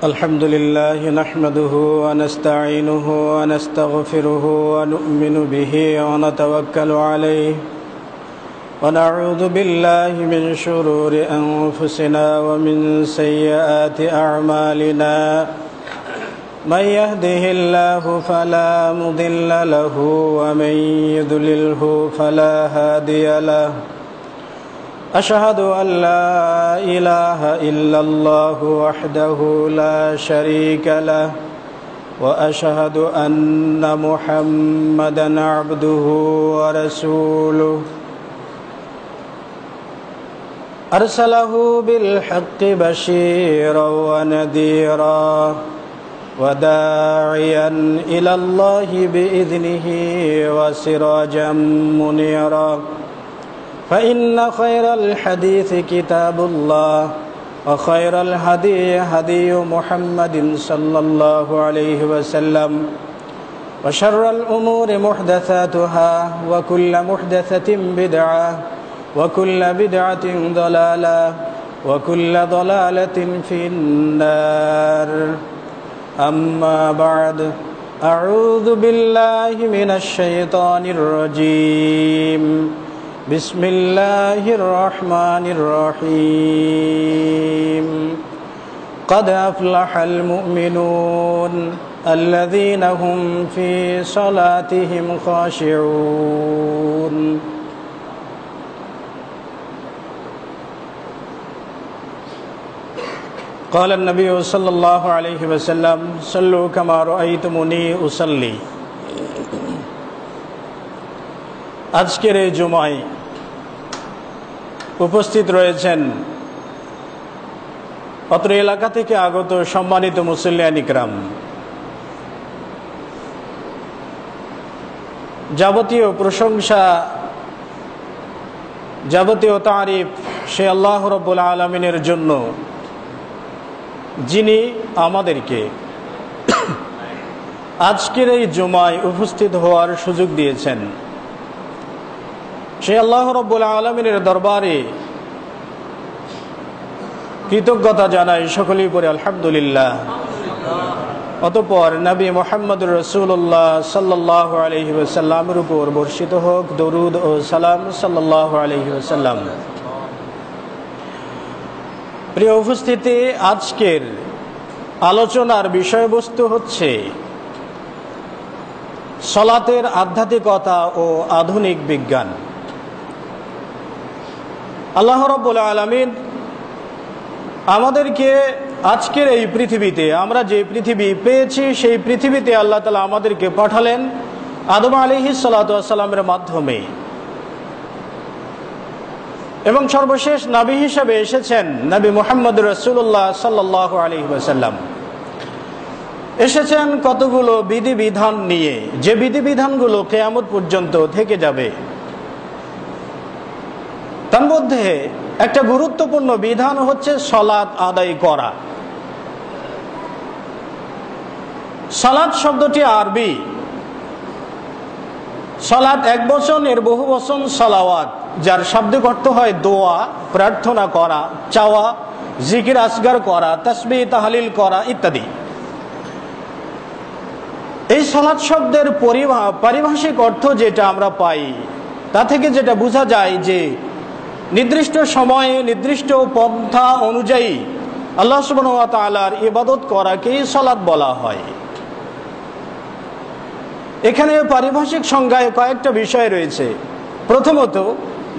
الحمد لله نحمده ونستعينه ونستغفره ونؤمن به ونتوكل عليه ونعوذ بالله من شرور أنفسنا ومن سيئات أعمالنا من يهده الله فلا مضل له ومن يضلله فلا هادي له أشهد أن لا إله إلا الله وحده لا شريك له وأشهد أن محمدا عبده ورسوله أرسله بالحق بشيرا ونذيرا وداعيا إلى الله بإذنه وسراجا منيرا فإن خير الحديث كتاب الله وخير الهدي هدي محمد صلى الله عليه وسلم وشر الأمور محدثاتها وكل محدثة بدعة وكل بدعة ضلالة وكل ضلالة في النار أما بعد أعوذ بالله من الشيطان الرجيم بسم الله الرحمن الرحيم قد أفلح المؤمنون الذين هم في صلاتهم خاشعون قال النبي صلى الله عليه وسلم صلوا كما رأيتموني أصلي আজকের এই জুমায় উপস্থিত রয়েছেন অত্র এলাকা থেকে আগত সম্মানিত মুসল্লিয়ান ইকরাম। যাবতীয় প্রশংসা, যাবতীয় তারিফ সে আল্লাহ রাব্বুল আলামিনের জন্য, যিনি আমাদেরকে আজকের এই জুমায় উপস্থিত হওয়ার সুযোগ দিয়েছেন। সে আল্লাহ রাব্বুল আলামিনের দরবারে কৃতজ্ঞতা জানাই, সকলেই পড়ে আলহামদুলিল্লাহ। অতঃপর নবী মুহাম্মদুর রাসূলুল্লাহ সাল্লাল্লাহু আলাইহি ওয়াসাল্লামের উপর বর্ষিত হোক দরুদ ও সালাম সাল্লাল্লাহু আলাইহি ওয়াসাল্লাম। প্রিয় উপস্থিতি, আজকের আলোচনার বিষয়বস্তু হচ্ছে সালাতের আধ্যাত্মিকতা ও আধুনিক বিজ্ঞান। আল্লাহ রাব্বুল আলামিন আমাদেরকে আজকের এই পৃথিবীতে, আমরা যে পৃথিবী পেয়েছি সেই পৃথিবীতে আল্লাহ তাআলা আমাদেরকে পাঠালেন আদম আলাইহিস সালাতু ওয়াস সালামের মাধ্যমে, এবং সর্বশেষ নবী হিসেবে এসেছেন নবী মুহাম্মদ রাসূলুল্লাহ সাল্লাল্লাহু আলাইহি ওয়াসাল্লাম। এসেছেন কতগুলো বিধিবিধান নিয়ে, যে বিধিবিধানগুলো কিয়ামত পর্যন্ত থেকে যাবে। তার মধ্যে একটা গুরুত্বপূর্ণ বিধান হচ্ছে সালাত আদায় করা। সালাত শব্দটি আরবি। সালাত এক বচন, এর বহু বচন সালাওয়াত, যার শাব্দিক অর্থ হয় দোয়া, প্রার্থনা করা, চাওয়া, জিকির আসগার করা, তাসবিহ তাহলিল করা ইত্যাদি। এই সালাত শব্দের পারিভাষিক অর্থ যেটা আমরা পাই, তা থেকে যেটা বোঝা যায় যে নির্দিষ্ট সময়ে নির্দিষ্ট পন্থা অনুযায়ী আল্লাহ সুবহানাহু ওয়া তাআলার ইবাদত করাকেই সালাত বলা হয়। এখানে পারিভাষিক সংজ্ঞায় কয়েকটা বিষয় রয়েছে। প্রথমত,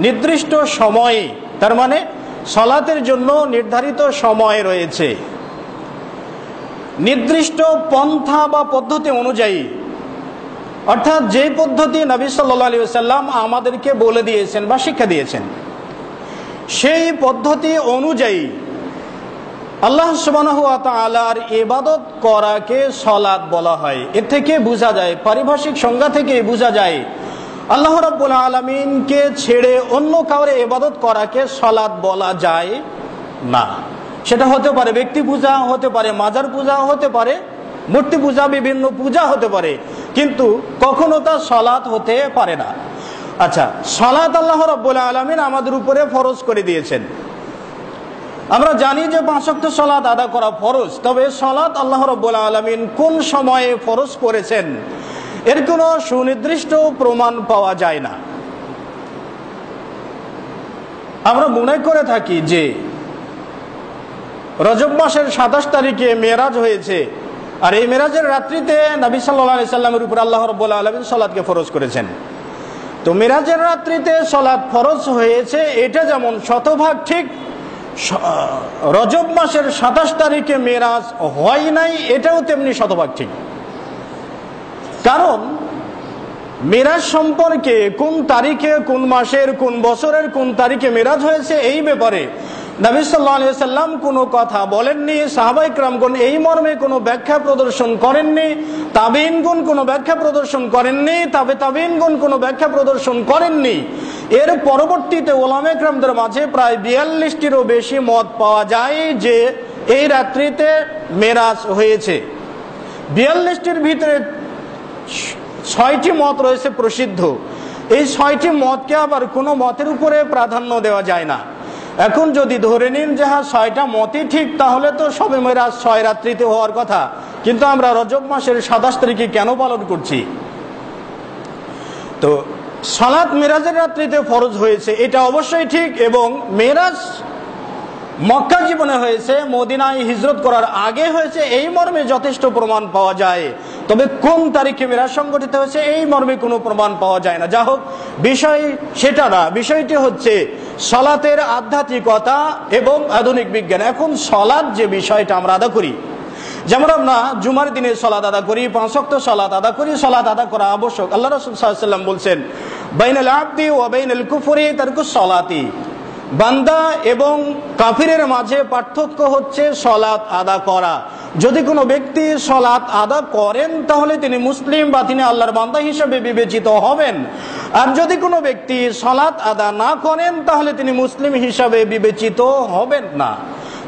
নির্দিষ্ট সময়ে, তার মানে সালাতের জন্য নির্ধারিত সময় রয়েছে। নির্দিষ্ট পন্থা বা পদ্ধতি অনুযায়ী, অর্থাৎ যে পদ্ধতি নবী সাল্লাল্লাহু আলাইহি ওয়াসাল্লাম আমাদেরকে বলে দিয়েছেন বা শিক্ষা দিয়েছেন, সেই পদ্ধতি অনুযায়ী আল্লাহ সুবহানাহু ওয়া তাআলার ইবাদত করাকে সালাত বলা হয়। এর থেকে বোঝা যায়, পারিভাষিক সংজ্ঞা থেকে বোঝা যায়, আল্লাহ রাব্বুল আলামিনকে ছেড়ে অন্য কাউরে ইবাদত করাকে সালাত বলা যায় না। সেটা হতে পারে ব্যক্তি পূজা, হতে পারে মাজার পূজা, হতে পারে মূর্তি পূজা, বিভিন্ন পূজা হতে পারে, কিন্তু কখনো তা সালাত হতে পারে না। আচ্ছা, সালাত আল্লাহ রাব্বুল আলামিন আমাদের উপরে ফরজ করে দিয়েছেন। আমরা জানি যে 5 ওয়াক্ত সালাত আদা করা ফরজ, তবে সালাত আল্লাহ রাব্বুল আলামিন কোন সময়ে ফরজ করেছেন এর কোনো সুনির্দিষ্ট প্রমাণ পাওয়া যায় না। আমরা মনে করে থাকি যে রজব মাসের 27 তারিখে মেরাজ হয়েছে, আর এই মেরাজের রাত্রিতে নবী সাল্লাল্লাহু আলাইহি সাল্লামের উপর আল্লাহ রাব্বুল আলামিন সালাতকে ফরজ করেছেন। তো মেরাজের রাত্রিতে সালাত ফরজ হয়েছে এটা যেমন শতভাগ ঠিক, রজব মাসের 27 তারিখে মেরাজ হয় নাই এটাও তেমনি শতভাগ ঠিক। কারণ মেরাজ সম্পর্কে কোন তারিখে, কোন মাসের, কোন বছরের কোন তারিখে মেরাজ হয়েছে এই ব্যাপারে নবী সাল্লাল্লাহু আলাইহি সাল্লাম কোনো কথা বলেননি, সাহাবায়ে কেরামগণ এই মর্মে কোনো ব্যাখ্যা প্রদর্শন করেননি, তাবেঈনগণ কোনো ব্যাখ্যা প্রদর্শন করেননি, তাবেঈনগণ কোনো ব্যাখ্যা প্রদর্শন করেননি। এর পরবর্তীতে উলামায়ে কেরামদের মাঝে প্রায় 42টিরও বেশি মত পাওয়া যায় যে এই রাত্রিতে মেরাজ হয়েছে। 42টির ভিতরে 6টি মত রয়েছে প্রসিদ্ধ। এই 6টি মতকে আবার কোনো মতের উপরে প্রাধান্য দেওয়া যায় না। এখন যদি ধরে নিন যে হ্যাঁ 6টা মতই ঠিক, তাহলে তো শবে মেরাজ 6 রাত্রিতে হওয়ার কথা, কিন্তু আমরা রজব মাসের 27 তারিখে কেন পালন করছি? তো সালাত মেরাজের রাত্রিতে ফরজ হয়েছে এটা অবশ্যই ঠিক, এবং মেরাজ মক্কা জীবনে হয়েছে, মদিনায় হিজরত করার আগে হয়েছে এই মর্মে যথেষ্ট প্রমাণ পাওয়া যায়। তবে কোন তারিখে মেরাজ সংঘটিত হয়েছে এই মর্মে কোনো প্রমাণ পাওয়া যায় না। যা হোক, বিষয় সেটা না, বিষয়টি হচ্ছে সালাতের আধ্যাত্মিকতা এবং আধুনিক বিজ্ঞান। এখন সালাত যে বিষয়টা আমরা আদা করি, যেমন আমরা জুমার দিনে সালাত আদা করি, 5 ওয়াক্ত সালাত আদা করি, সালাত আদা করা আবশ্যক। আল্লাহ রাসূল সাল্লাল্লাহু আলাইহি ওয়াসাল্লাম বলছেন, বাইনাল আবদি ওয়া বাইনাল কুফরি তারকুস সালাতি, বান্দা এবং কাফিরের মাঝে পার্থক্য হচ্ছে সালাত আদা করা। যদি কোনো ব্যক্তি সালাত আদা করেন তাহলে তিনি মুসলিম বা তিনি আল্লাহর বান্দা হিসেবে বিবেচিত হবেন, আর যদি কোনো ব্যক্তি সালাত আদা না করেন তাহলে তিনি মুসলিম হিসাবে বিবেচিত হবেন না।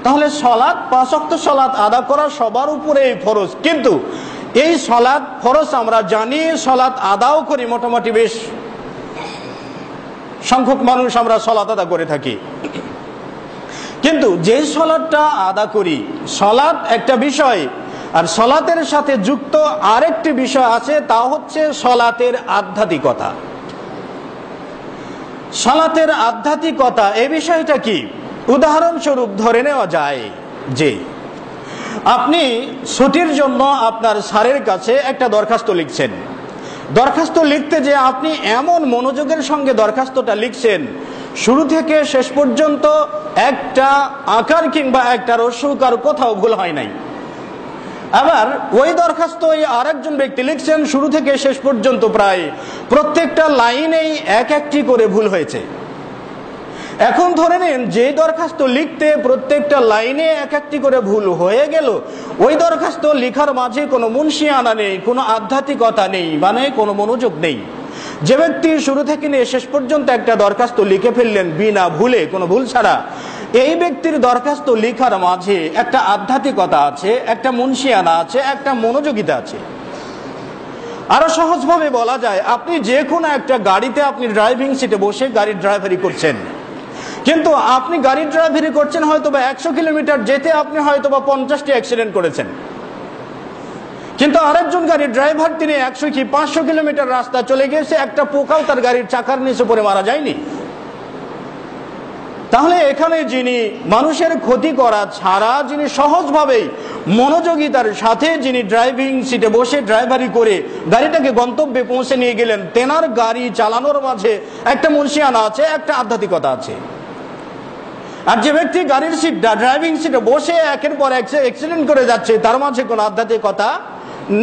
তাহলে সালাত 5 ওয়াক্ত সালাত আদা করা সবার উপরেই ফরজ, কিন্তু এই সালাত ফরজ আমরা জানি, সালাত আদাও করি, মোটামুটি বেশ সংখ্যক মানুষ আমরা সালাত আদা করে থাকি। কিন্তু যে সালাতটা আদা করি, সালাত একটা বিষয়, আর সালাতের সাথে যুক্ত আরেকটি বিষয় আছে, তা হচ্ছে সালাতের আধ্যাত্মিকতা। সালাতের আধ্যাত্মিকতা এই বিষয়টা কি? উদাহরণস্বরূপ ধরে নেওয়া যায় যে আপনি ছুটির জন্য আপনার স্যারের কাছে একটা দরখাস্ত লিখছেন। দরখাস্ত লিখতে যে আপনি এমন মনোযোগের সঙ্গে দরখাস্তটা লিখছেন, শুরু থেকে শেষ পর্যন্ত একটা আকার কিংবা একটা রস্যকার কোথাও ভুল হয় নাই। আবার ওই দরখাস্ত আরেকজন ব্যক্তি লিখছেন, শুরু থেকে শেষ পর্যন্ত প্রায় প্রত্যেকটা লাইনেই একটি করে ভুল হয়েছে। এখন ধরে নিন যে দরখাস্ত লিখতে প্রত্যেকটা লাইনে একটি করে ভুল হয়ে গেল, ওই দরখাস্ত লেখার মাঝে কোনো মুনশিয়ানা নেই, কোনো আধ্যাত্মিকতা নেই, মানে কোনো মনোযোগ নেই। যে ব্যক্তি শুরু থেকে নিয়ে শেষ পর্যন্ত একটা দরখাস্ত লিখে ফেললেন বিনা ভুলে, কোনো ভুল ছাড়া, এই ব্যক্তির দরখাস্ত লেখার মাঝে একটা আধ্যাত্মিকতা আছে, একটা মুনশিয়ানা আছে, একটা মনোযোগিতা আছে। আরো সহজভাবে বলা যায়, আপনি যে কোনো একটা গাড়িতে আপনি ড্রাইভিং সিটে বসে গাড়ির ড্রাইভারি করছেন, কিন্তু আপনি গাড়ির ড্রাইভারি করছেন হয়তোবা 100 কিলোমিটার যেতে আপনি হয়তোবা 50টি অ্যাক্সিডেন্ট করেছেন, কিন্তু আরেকজন গাড়ির ড্রাইভার তিনি 100 কি 500 কিলোমিটার রাস্তা চলে গেছে, একটা পোকাও তার গাড়ির চাকার নিচে পড়ে মারা যায়নি। তাহলে এখানে যিনি মানুষের ক্ষতি করা ছাড়া, যিনি সহজভাবেই মনোযোগিতার সাথে যিনি ড্রাইভিং সিটে বসে ড্রাইভারি করে গাড়িটাকে গন্তব্যে পৌঁছে নিয়ে গেলেন, তেনার গাড়ি চালানোর মাঝে একটা মুনশিয়ানা আছে, একটা আধ্যাত্মিকতা আছে। আর যে ব্যক্তি গাড়ির সিটটা ড্রাইভিং সিটে বসে একের পর এক অ্যাক্সিডেন্ট করে যাচ্ছে, তার মাঝে কোনো আধ্যাত্মিকতা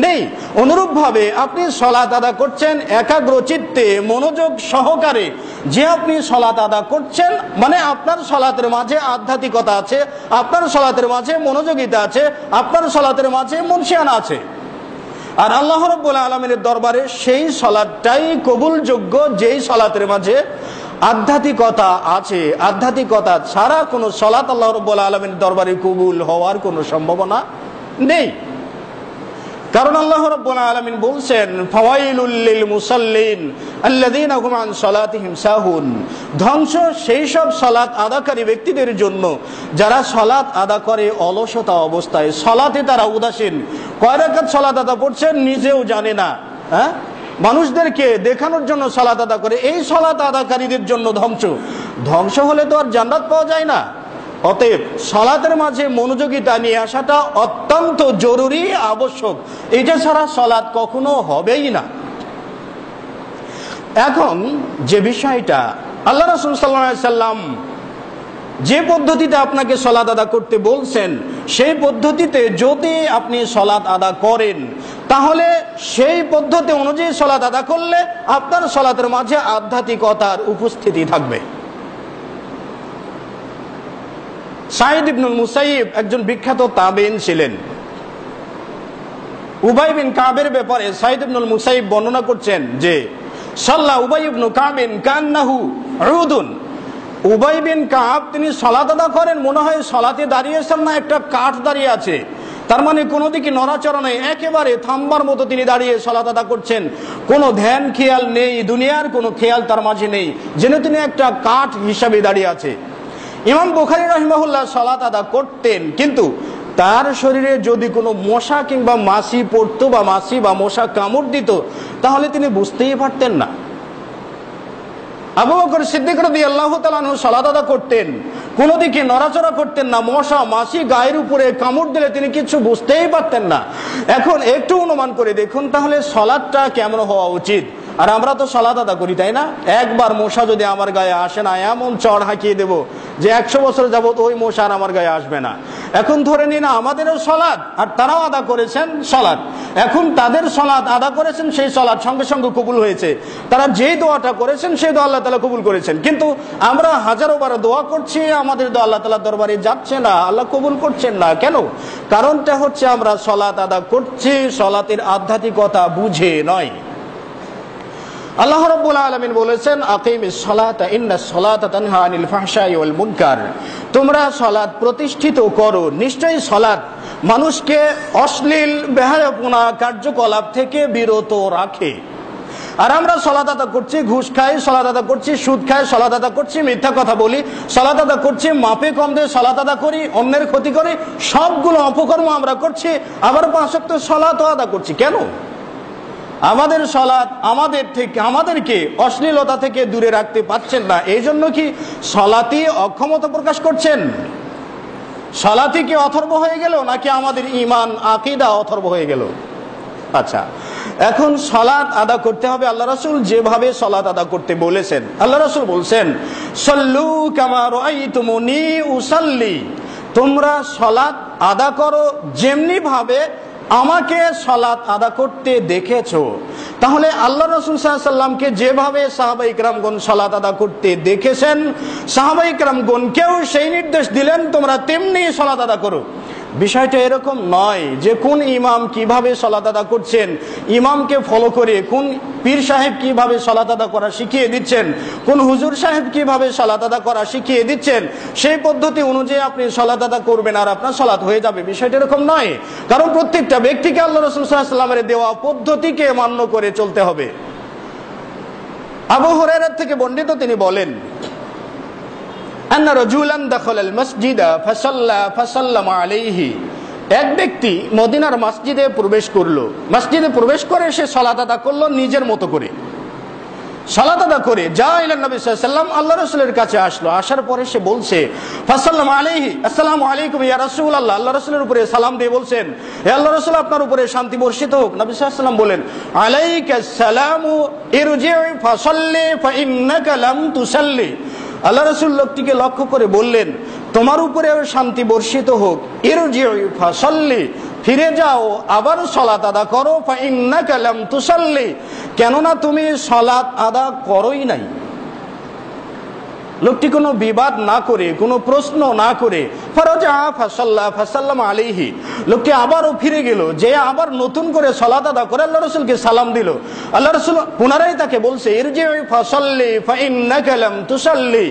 নেই। অনুরূপভাবে আপনি সালাত আদা করছেন একাগ্র চিত্তে, মনোযোগ সহকারে, যে আপনি সালাত আদা করছেন মানে আপনার সালাতের মাঝে আধ্যাত্মিকতা আছে, আপনার সালাতের মাঝে মনোযোগিতা আছে, আপনার সালাতের মাঝে মুনশিয়ানা আছে। আর আল্লাহ রাব্বুল আলামিনের দরবারে সেই সালাতটাই কবুলযোগ্য যেই সালাতের মাঝে আধ্যাত্মিকতা আছে। আধ্যাত্মিকতা ছাড়া কোনো সালাত আল্লাহ রাব্বুল আলামিনের দরবারে কবুল হওয়ার কোনো সম্ভাবনা নেই। কারণ আল্লাহ রাব্বুল আলামিন বলছেন ফাওয়াইলুল লিল মুসাল্লিন আল্লাযীনা হুম আন সালাতিহিম সাহুন, ধ্বংস সেই সব সালাত আদাকারী ব্যক্তিদের জন্য যারা সালাত আদা করে অলসতা অবস্থায়, সালাতে তারা উদাসীন। কয় রাকাত সালাত আদা করছেন নিজেও জানে না, হ্যাঁ, মানুষদেরকে দেখানোর জন্য সালাত আদা করে। এই সালাত আদাকারীদের জন্য ধ্বংস হলে তো আর জান্নাত পাওয়া যায় না। অতএব সালাতের মাঝে মনোযোগিতা নিয়ে আসাটা অত্যন্ত জরুরি, আবশ্যক। এটা ছাড়া সালাত কখনো হবেই না। এখন যে বিষয়টা আল্লাহ রাসূল সাল্লাল্লাহু আলাইহি সাল্লাম যে পদ্ধতিতে আপনাকে সালাত আদা করতে বলছেন, সেই পদ্ধতিতে যদি আপনি সালাত আদা করেন, তাহলে সেই পদ্ধতি অনুযায়ী সালাত আদা করলে আপনার সালাতের মাঝে আধ্যাত্মিকতার উপস্থিতি থাকবে। সাঈদ ইবনুল মুসাইয়িব একজন বিখ্যাত তাবেঈন ছিলেন। উবাই বিন কাবের ব্যাপারে সাঈদ ইবনুল মুসাইয়িব বর্ণনা করছেন যে সাল্লা উবাই ইবনু কাবিন কান্নাহু উদুন, উবাই বিন কাব তিনি সালাত আদা করেন মনে হয় সালাতে দাঁড়িয়েছেন না একটা কাঠ দাঁড়িয়ে আছে, তার মানে কোনো দিকে নড়াচড়া নেই, একেবারে থাম্বার মতো তিনি দাঁড়িয়ে সালাত আদা করছেন, কোনো ধ্যান খেয়াল নেই, দুনিয়ার কোনো খেয়াল তার মাঝে নেই, যেন তিনি একটা কাঠ হিসাবে দাঁড়িয়ে আছে। ইমাম বুখারী রাহিমাহুল্লাহ সালাত আদা করতেন, কিন্তু তার শরীরে যদি কোনো মশা কিংবা মাছি পড়তো বা মাছি বা মশা কামড় দিত, তাহলে তিনি বুঝতেই পারতেন না। আবু বকর সিদ্দিক রাদিয়াল্লাহু তাআলা আনহু সালাত আদা করতেন, কোনো দিকে নড়াচড়া করতেন না, মশা মাছি গায়ের উপরে কামড় দিলে তিনি কিছু বুঝতেই পারতেন না। এখন একটু অনুমান করে দেখুন তাহলে সালাতটা কেমন হওয়া উচিত। আর আমরা তো সালাত আদা করি, তাই না? একবার মশা যদি আমার গায়ে আসে না, এমন চড় হাঁকিয়ে দেব যে 100 বছর যাবত ওই মশা আর আমার গায়ে আসবে না। এখন ধরে নিন আমাদেরও সালাত, আর তারাও আদা করেছেন সালাত। এখন তাদের সালাত আদা করেছেন, সেই সালাত সঙ্গে সঙ্গে কবুল হয়েছে। তারা যেই দোয়াটা করেছেন সেই দোয়া আল্লাহ তাআলা কবুল করেছেন। কিন্তু আমরা হাজারো বার দোয়া করছি, আমাদের দোয়া আল্লাহ তাআলার দরবারে যাচ্ছে না, আল্লাহ কবুল করছেন না। কেন? কারণটা হচ্ছে আমরা সালাত আদা করছি সালাতের আধ্যাত্মিকতা বুঝে নয়। আল্লাহ রাব্বুল আলামিন বলেছেন আকিমিস সালাতা ইন্নাস সালাতা তানহা আনিল ফাহশাই ওয়াল মুনকার, তোমরা সালাত প্রতিষ্ঠিত করো, নিশ্চয়ই সালাত মানুষকে অশ্লীল বেহায়াপনা কার্যকলাপ থেকে বিরত রাখে। আর আমরা সালাত আদা করছি ঘুষ খাই, সালাত আদা করছি সুদ খাই, সালাত আদা করছি মিথ্যা কথা বলি, সালাত আদা করছি মাপে কম দিয়ে সালাত আদা করি, অন্যের ক্ষতি করি, সবগুলো অপকর্ম আমরা করছি, আবার 5 ওয়াক্ত সালাতও আদা করছি। কেন? আমাদের সালাত আমাদেরকে অশ্লীলতা থেকে দূরে রাখতে পারছেন না। এই জন্য কি সালাতই অক্ষমতা প্রকাশ করছেন? সালাতই কি অথর্ব হয়ে গেল, নাকি আমাদের ঈমান আকীদা অথর্ব হয়ে গেল? আচ্ছা, এখন সালাত আদা করতে হবে আল্লাহ রাসূল যেভাবে সালাত আদা করতে বলেছেন। আল্লাহ রাসূল বলছেন সাল্লু কামা রাআইতুমুনি উসাল্লি, তোমরা সালাত আদা করো যেমনি ভাবে আমাকে সালাত আদা করতে দেখেছো। তাহলে আল্লাহ রাসূল সাল্লাল্লাহু আলাইহি ওয়াসাল্লামকে যেভাবে সাহাবায়ে কেরামগণ সালাত আদা করতে দেখেছেন, সাহাবায়ে কেরামগণকেও সেই নির্দেশ দিলেন তোমরা তেমনি সালাত আদা করো। বিষয়টা এরকম নয় যে কোন ইমাম কিভাবে সালাত আদা করছেন, ইমামকে ফলো করে কোন পীর সাহেব কিভাবে সালাত আদা করা শিখিয়ে দিচ্ছেন, কোন হুজুর সাহেব কিভাবে সালাত আদা করা শিখিয়ে দিচ্ছেন, সেই পদ্ধতি অনুযায়ী আপনি সালাত আদা করবেন আর আপনার সালাত হয়ে যাবে। বিষয়টা এরকম নয়। কারণ প্রত্যেকটা ব্যক্তিকে আল্লাহ রাসূল সাল্লাল্লাহু আলাইহি ওয়াসাল্লামের দেওয়া পদ্ধতিকে মান্য করে চলতে হবে। আবু হুরায়রা থেকে বর্ণিত, তিনি বলেন আন্না রাজুলান দাখালাল মসজিদা ফাসাল্লা ফাসাল্লামা আলাইহি, এক ব্যক্তি মদিনার মসজিদে প্রবেশ করলো, মসজিদে প্রবেশ করে সে সালাত আদা করলো নিজের মতো করে। সালাত আদা করে যা ইলা নবী সাল্লাল্লাহু আলাইহি ওয়াসাল্লাম, আল্লাহ রাসূলের কাছে আসলো। আসার পরে সে বলছে ফাসাল্লামা আলাইহি, আসসালামু আলাইকুম ইয়া রাসূলুল্লাহ, আল্লাহ রাসূলের উপরে সালাম দিয়ে বলছেন হে আল্লাহ রাসূল আপনার উপরে শান্তি বর্ষিত হোক। নবী সাল্লাল্লাহু আলাইহি ওয়াসাল্লাম বলেন আলাইকাস সালামু ইরজি' ফাসাল্লি ফাইন্নাকা লাম তুসাল্লি। আল্লাহ রাসূল লোকটিকে লক্ষ্য করে বললেন তোমার উপরে শান্তি বর্ষিত হোক, ইরজি' ফাসাল্লি, ফিরে যাও আবার সালাত আদা করো, ফাইন্নাকা লাম তুসাল্লি, কেননা তুমি সালাত আদা করোই নাই। লোকটি কোনো বিবাদ না করে, কোনো প্রশ্ন না করে ফারাজা ফাসাল্লা ফাসাল্লাম আলাইহি, লোকটি আবারও ফিরে গেল, যে আবার নতুন করে সালাত আদা করে আল্লাহ রাসূলকে সালাম দিল। আল্লাহ রাসূল পুনরায় তাকে বলছে ইরজি' ফাসাল্লি ফাইন্নাকা লাম তুসাল্লি,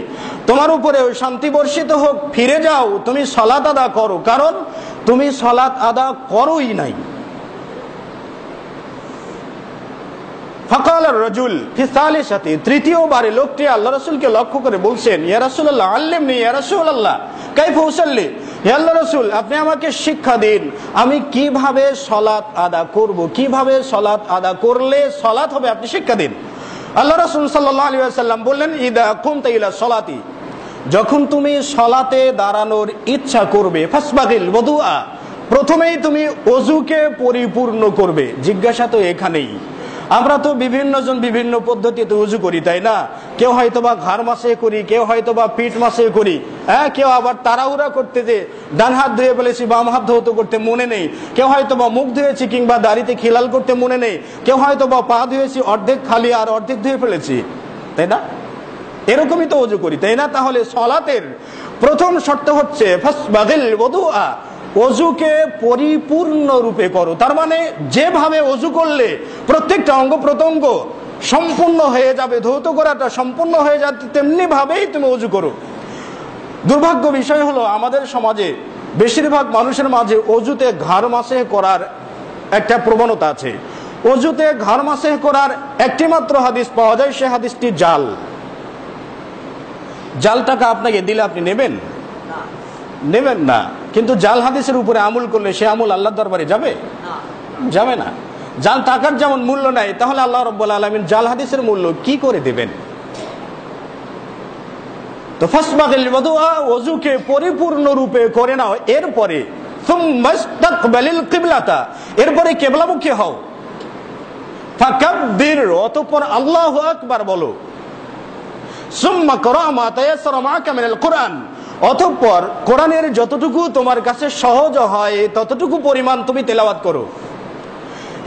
তোমার উপরে শান্তি বর্ষিত হোক, ফিরে যাও তুমি সালাত আদা করো, কারণ তুমি সালাত আদা করোই নাই। ফাকালার রাজুল ফি সালিসাতি, তৃতীয়বারে লোকটি আল্লাহ রাসূলকে লক্ষ্য করে বলছেন, ইয়া রাসূলুল্লাহ আল্লিমনি ইয়া রাসূলুল্লাহ কাইফা উসাল্লি, হে আল্লাহর রাসূল আপনি আমাকে শিক্ষা দিন আমি কিভাবে সালাত আদা করব, কিভাবে সালাত আদা করলে সালাত হবে, আপনি শিক্ষা দিন। আল্লাহ রাসূল সাল্লাল্লাহু আলাইহি ওয়াসাল্লাম বললেন, ইদা কুমতা ইলা সালাতি, যখন তুমি সালাতে দাঁড়ানোর ইচ্ছা করবে, ফাসবাগিল ওযুআ, প্রথমেই তুমি ওযুকে পরিপূর্ণ করবে। জিজ্ঞাসা তো এখানেই, আমরা তো বিভিন্ন জন বিভিন্ন পদ্ধতিতে ওযু করি, তাই না? কেউ হয়তো বা ঘাড় মাসে করি, কেউ হয়তো বা পিঠ মাসে করি, হ্যাঁ, কেউ আবার তাড়াহুড়া করতে যে ডান হাত ধুয়ে ফেলেছি বাম হাত ধুতে করতে মনে নেই, কেউ হয়তো বা মুখ ধুয়েছি কিংবা দাড়িতে খিলাল করতে মনে নেই, কেউ হয়তো বা পা ধুয়েছি অর্ধেক খালি আর অর্ধেক ধুয়ে ফেলেছি, তাই না? এরকমই তো ওযু করি, তাই না? তাহলে সালাতের প্রথম শর্ত হচ্ছে ফাসবাগিল ওযুআ, ওযুকে পরিপূর্ণ রূপে করো। তার মানে যেভাবে ওযু করলে প্রত্যেকটা অঙ্গ প্রত্যঙ্গ সম্পূর্ণ হয়ে যাবে, ধৌত করাটা সম্পূর্ণ হয়ে যাবে, তেমনি ভাবেই তুমি ওযু করো। দুর্ভাগ্য বিষয় হলো আমাদের সমাজে বেশিরভাগ মানুষের মাঝে ওযুতে ঘাড় মাসে করার একটা প্রবণতা আছে। ওযুতে ঘাড় মাসে করার একটি মাত্র হাদিস পাওয়া যায়, সে হাদিসটি জাল। জাল টাকা আপনাকে দিলে আপনি নেবেন? নেবেন না। কিন্তু জাল হাদিসের উপরে আমল করলে সে আমল আল্লাহর দরবারে যাবে? যাবে না। জাল টাকার যেমন মূল্য নাই, তাহলে আল্লাহ রাব্বুল আলামিন জাল হাদিসের মূল্য কি করে দেবেন? তো ফাসবাগিল ওযুআ, ওযুকে পরিপূর্ণ রূপে করে নাও। এরপরে সুম্মাস্তাকবালিল কিবলাতা, এরপরে কিবলামুখী হও। ফাকাব্বির, অতঃপর আল্লাহু আকবার বলো। সুম্মা করা মা তায়াসসারা মাকা মিনাল কুরআন, অতঃপর কোরআনের যতটুকু তোমার কাছে সহজ হয় ততটুকু পরিমাণ তুমি তেলাওয়াত করো।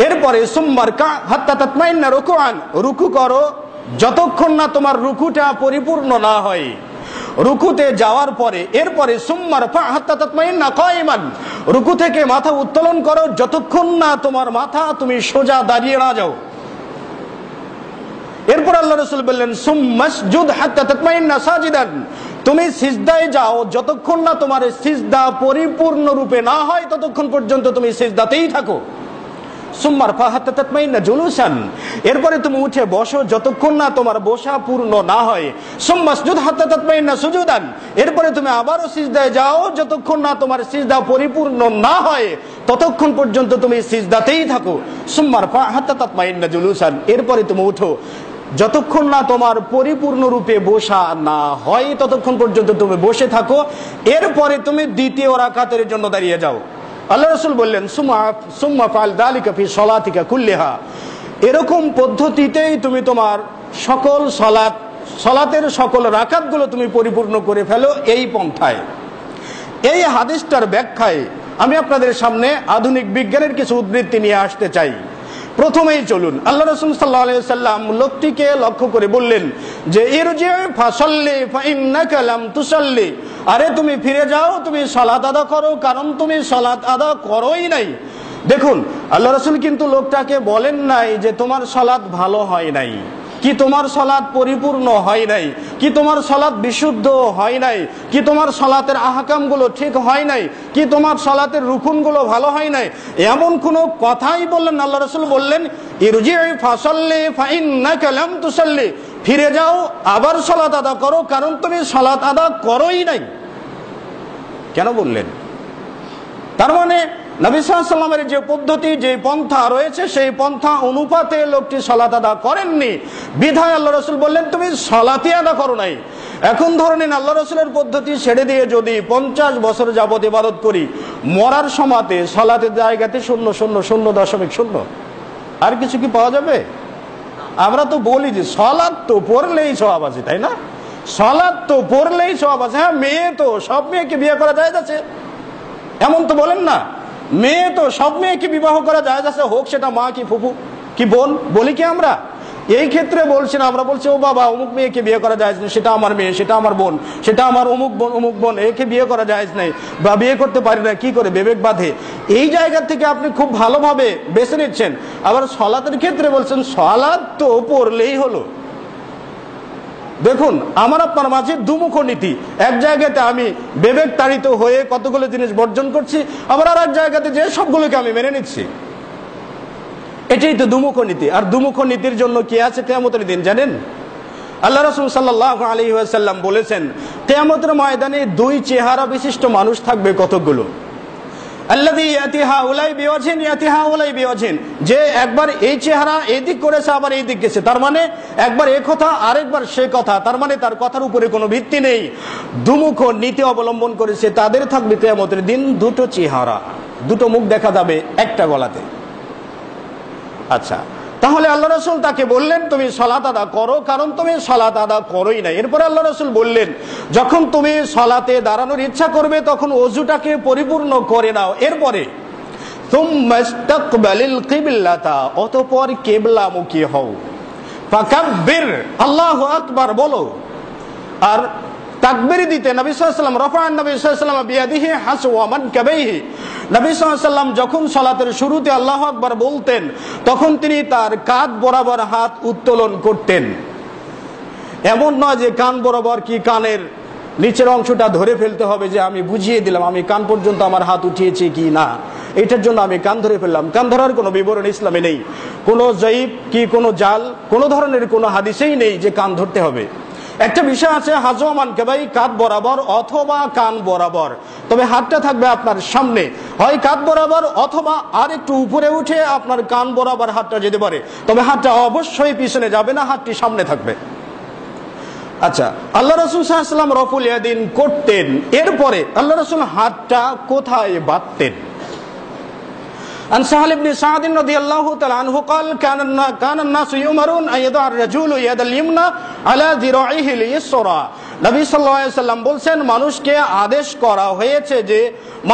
এরপরে সুম্মার কা হাত্তা তাতমাইন্না রুকুআন, রুকু করো যতক্ষণ না তোমার রুকুটা পরিপূর্ণ না হয়। রুকুতে যাওয়ার পরে এরপরে সুম্মার ফা হাত্তা তাতমাইন্না কায়মান, রুকু থেকে মাথা উত্তোলন করো যতক্ষণ না তোমার মাথা তুমি সোজা দাঁড়িয়ে না যাও। এরপর আল্লাহ রাসূল বললেন সুম্মাসজুদ হাত্তা তাতমাইন্না সাজিদান, তুমি সিজদায় যাও যতক্ষণ না তোমার সিজদা পরিপূর্ণ রূপে না হয় ততক্ষণ পর্যন্ত তুমি সিজদাতেই থাকো। সুম্মার ফা হাত্তা তাতমাইন্না জুলুসান, এরপরে তুমি উঠে বসো যতক্ষণ না তোমার বসা পূর্ণ না হয়। সুম্মাসজুদ হাত্তা তাতমাইন্না সুজুদান, এরপরে তুমি আবারও সিজদায় যাও যতক্ষণ না তোমার সিজদা পরিপূর্ণ না হয় ততক্ষণ পর্যন্ত তুমি সিজদাতেই থাকো। সুম্মার ফা হাত্তা তাতমাইন্না জুলুসান, এরপরে তুমি উঠো যতক্ষণ না তোমার পরিপূর্ণ রূপে বসা না হয় ততক্ষণ পর্যন্ত তুমি বসে থাকো। এরপরে তুমি দ্বিতীয় রাকাতের জন্য দাঁড়িয়ে যাও। আল্লাহ রাসূল বললেন সুম্মা ফাল যালিকা ফি সলাতিকা কুল্লিহা, এরকম পদ্ধতিতেই তুমি তোমার সকল সালাতের সকল রাকাতগুলো তুমি পরিপূর্ণ করে ফেলো এই পন্থায়। এই হাদিসটার ব্যাখ্যায় আমি আপনাদের সামনে আধুনিক বিজ্ঞানের কিছু উদ্ধৃতি নিয়ে আসতে চাই। প্রথমেই চলুন, আল্লাহ রাসূল সাল্লাল্লাহু আলাইহি ওয়াসাল্লাম লোকটিকে লক্ষ্য করে বললেন যে ইরজি ফাসাল্লি ফাইন্নাকা লাম তুসাল্লি, আরে তুমি ফিরে যাও, তুমি সালাত আদা করো, কারণ তুমি সালাত আদা করোই নাই। দেখুন, আল্লাহ রাসূল কিন্তু লোকটাকে বলেন নাই যে তোমার সালাত ভালো হয় নাই, কি তোমার সালাত পরিপূর্ণ হয় নাই, কি তোমার সালাত বিশুদ্ধ হয় নাই, কি তোমার সালাতের আহকামগুলো ঠিক হয় নাই, কি তোমার সালাতের রুকুনগুলো ভালো হয় নাই, এমন কোনো কথাই বললেন না। আল্লাহ রাসূল বললেন ইরজিই ফাসাল্লি ফাইন্নাকা লাম তুসাল্লি, ফিরে যাও আবার সালাত আদা করো, কারণ তুমি সালাত আদা করোই নাই। কেন বললেন? তার মানে নবী সাল্লাল্লাহু আলাইহি ওয়াসাল্লামের যে পদ্ধতি, যে পন্থা রয়েছে সেই পন্থা অনুপাতে লোকটি সালাত আদা করেননি, বিধায় আল্লাহ রাসূল বললেন তুমি সালাতই আদা করো নাই। এখন ধরে নিন আল্লাহ রাসূলের পদ্ধতি ছেড়ে দিয়ে যদি 50 বছর যাবত ইবাদত করি, মরার সময়তে সালাতের জায়গাতে 0.0.0.0 আর কিছু কি পাওয়া যাবে? আমরা তো বলি যে সালাত তো পড়লেই সওয়াব আছে, তাই না? সালাত তো পড়লেই সওয়াব আছে। হ্যাঁ, মেয়ে তো সব মেয়েকে বিয়ে করা যায় আছে, এমন তো বলেন না। মেয়ে তো সব মেয়েকে বিবাহ করা যায় আছে, হোক সেটা মা কি ফুফু কি বোন, বলি কি আমরা? এই ক্ষেত্রে বলছি না, আমরা বলছি ও বাবা অমুক মেয়েকে বিয়ে করা যায় না, সেটা আমার মেয়ে, সেটা আমার বোন, সেটা আমার অমুক বোন, একে বিয়ে করা যায় নাই বা বিয়ে করতে পারি না, কি করে বিবেক বাঁধে। এই জায়গা থেকে আপনি খুব ভালোভাবে বেছে নিচ্ছেন। আবার সালাতের ক্ষেত্রে বলছেন সালাত তো পড়লেই হলো। দেখুন, আমার আপনার মাঝে দুমুখ নীতি। এক জায়গাতে আমি বিবেক তাড়িত হয়ে কতগুলো জিনিস বর্জন করছি, আবার আর এক জায়গাতে যে সবগুলোকে আমি মেনে নিচ্ছি। এটাই তো দুমুখ নীতি। আর দুমুখ নীতির জন্য কি আছে কিয়ামতের দিন জানেন? আল্লাহ রাসূল সাল্লাল্লাহু আলাইহি ওয়াসাল্লাম বলেছেন, কিয়ামতের ময়দানে দুই চেহারা বিশিষ্ট মানুষ থাকবে কতগুলো। আল্লাযী ইয়াতি হাউলাই বিওয়াজহিন ইয়াতি হাউলাই বিওয়াজহিন, যে একবার এই চেহারা এদিক করেছে আবার এই দিক গেছে, তার মানে একবার এই কথা আরেকবার সে কথা, তার মানে তার কথার উপরে কোনো ভিত্তি নেই, দুমুখ নীতি অবলম্বন করেছে। তাদের থাকবে কিয়ামতের দিন দুটো চেহারা, দুটো মুখ দেখা যাবে একটা গলাতে। আচ্ছা, তাহলে আল্লাহ রাসূল তাকে বললেন তুমি সালাত আদা করো, কারণ তুমি সালাত আদা করোই না। এরপরে আল্লাহ রাসূল বললেন যখন তুমি সালাতে দাঁড়ানোর ইচ্ছা করবে তখন ওযুটাকে পরিপূর্ণ করে নাও, এরপরে তুমাস্তাকবালিল কিবলাতা, অতঃপর কিবলামুখী হও, ফাকাব্বির আল্লাহু আকবার বলো। আর তাকবীর দিতে নবী সাল্লাল্লাহু আলাইহি ওয়াসাল্লাম রাফা'আন নবী সাল্লাল্লাহু আলাইহি ওয়াসাল্লাম বিয়াদিহি হাসওয়া মানকাবাইহি, নবী সাল্লাল্লাহু আলাইহি ওয়াসাল্লাম যখন সালাতের শুরুতে আল্লাহু আকবার বলতেন তখন তিনি তার কাঁধ বরাবর হাত উত্তোলন করতেন। এমন নয় যে কান বরাবর কি কানের নিচের অংশটা ধরে ফেলতে হবে, যে আমি বুঝিয়ে দিলাম আমি কান পর্যন্ত আমার হাত উঠিয়েছি কি না, এটার জন্য আমি কান ধরে ফেললাম। কান ধরার কোনো বিবরণ ইসলামে নেই, কোনো জয়ীব কি কোনো জাল কোনো ধরনের কোনো হাদিসেই নেই যে কান ধরতে হবে। একটা বিষয় আছে হাজওয়া মানকাবাই, কাঁধ বরাবর অথবা কান বরাবর, তবে হাতটা থাকবে আপনার সামনে, হয় কাঁধ বরাবর অথবা আর একটু উপরে উঠে আপনার কান বরাবর হাতটা যেতে পারে, তবে হাতটা অবশ্যই পিছনে যাবে না, হাতটি সামনে থাকবে। আচ্ছা, আল্লাহ রাসূল সাল্লাল্লাহু আলাইহি ওয়াসাল্লাম রফুল ইয়াদিন করতেন, এরপরে আল্লাহ রাসূল হাতটা কোথায় বাঁধতেন? عن سهل بن سعد رضي الله تعالى عنه قال كان الناس يؤمرون أن يضع الرجل يد اليمنى على ذراعه اليسرى। নবী সাল্লাল্লাহু আলাইহি ওয়াসাল্লাম বলেন মানুষকে আদেশ করা হয়েছে যে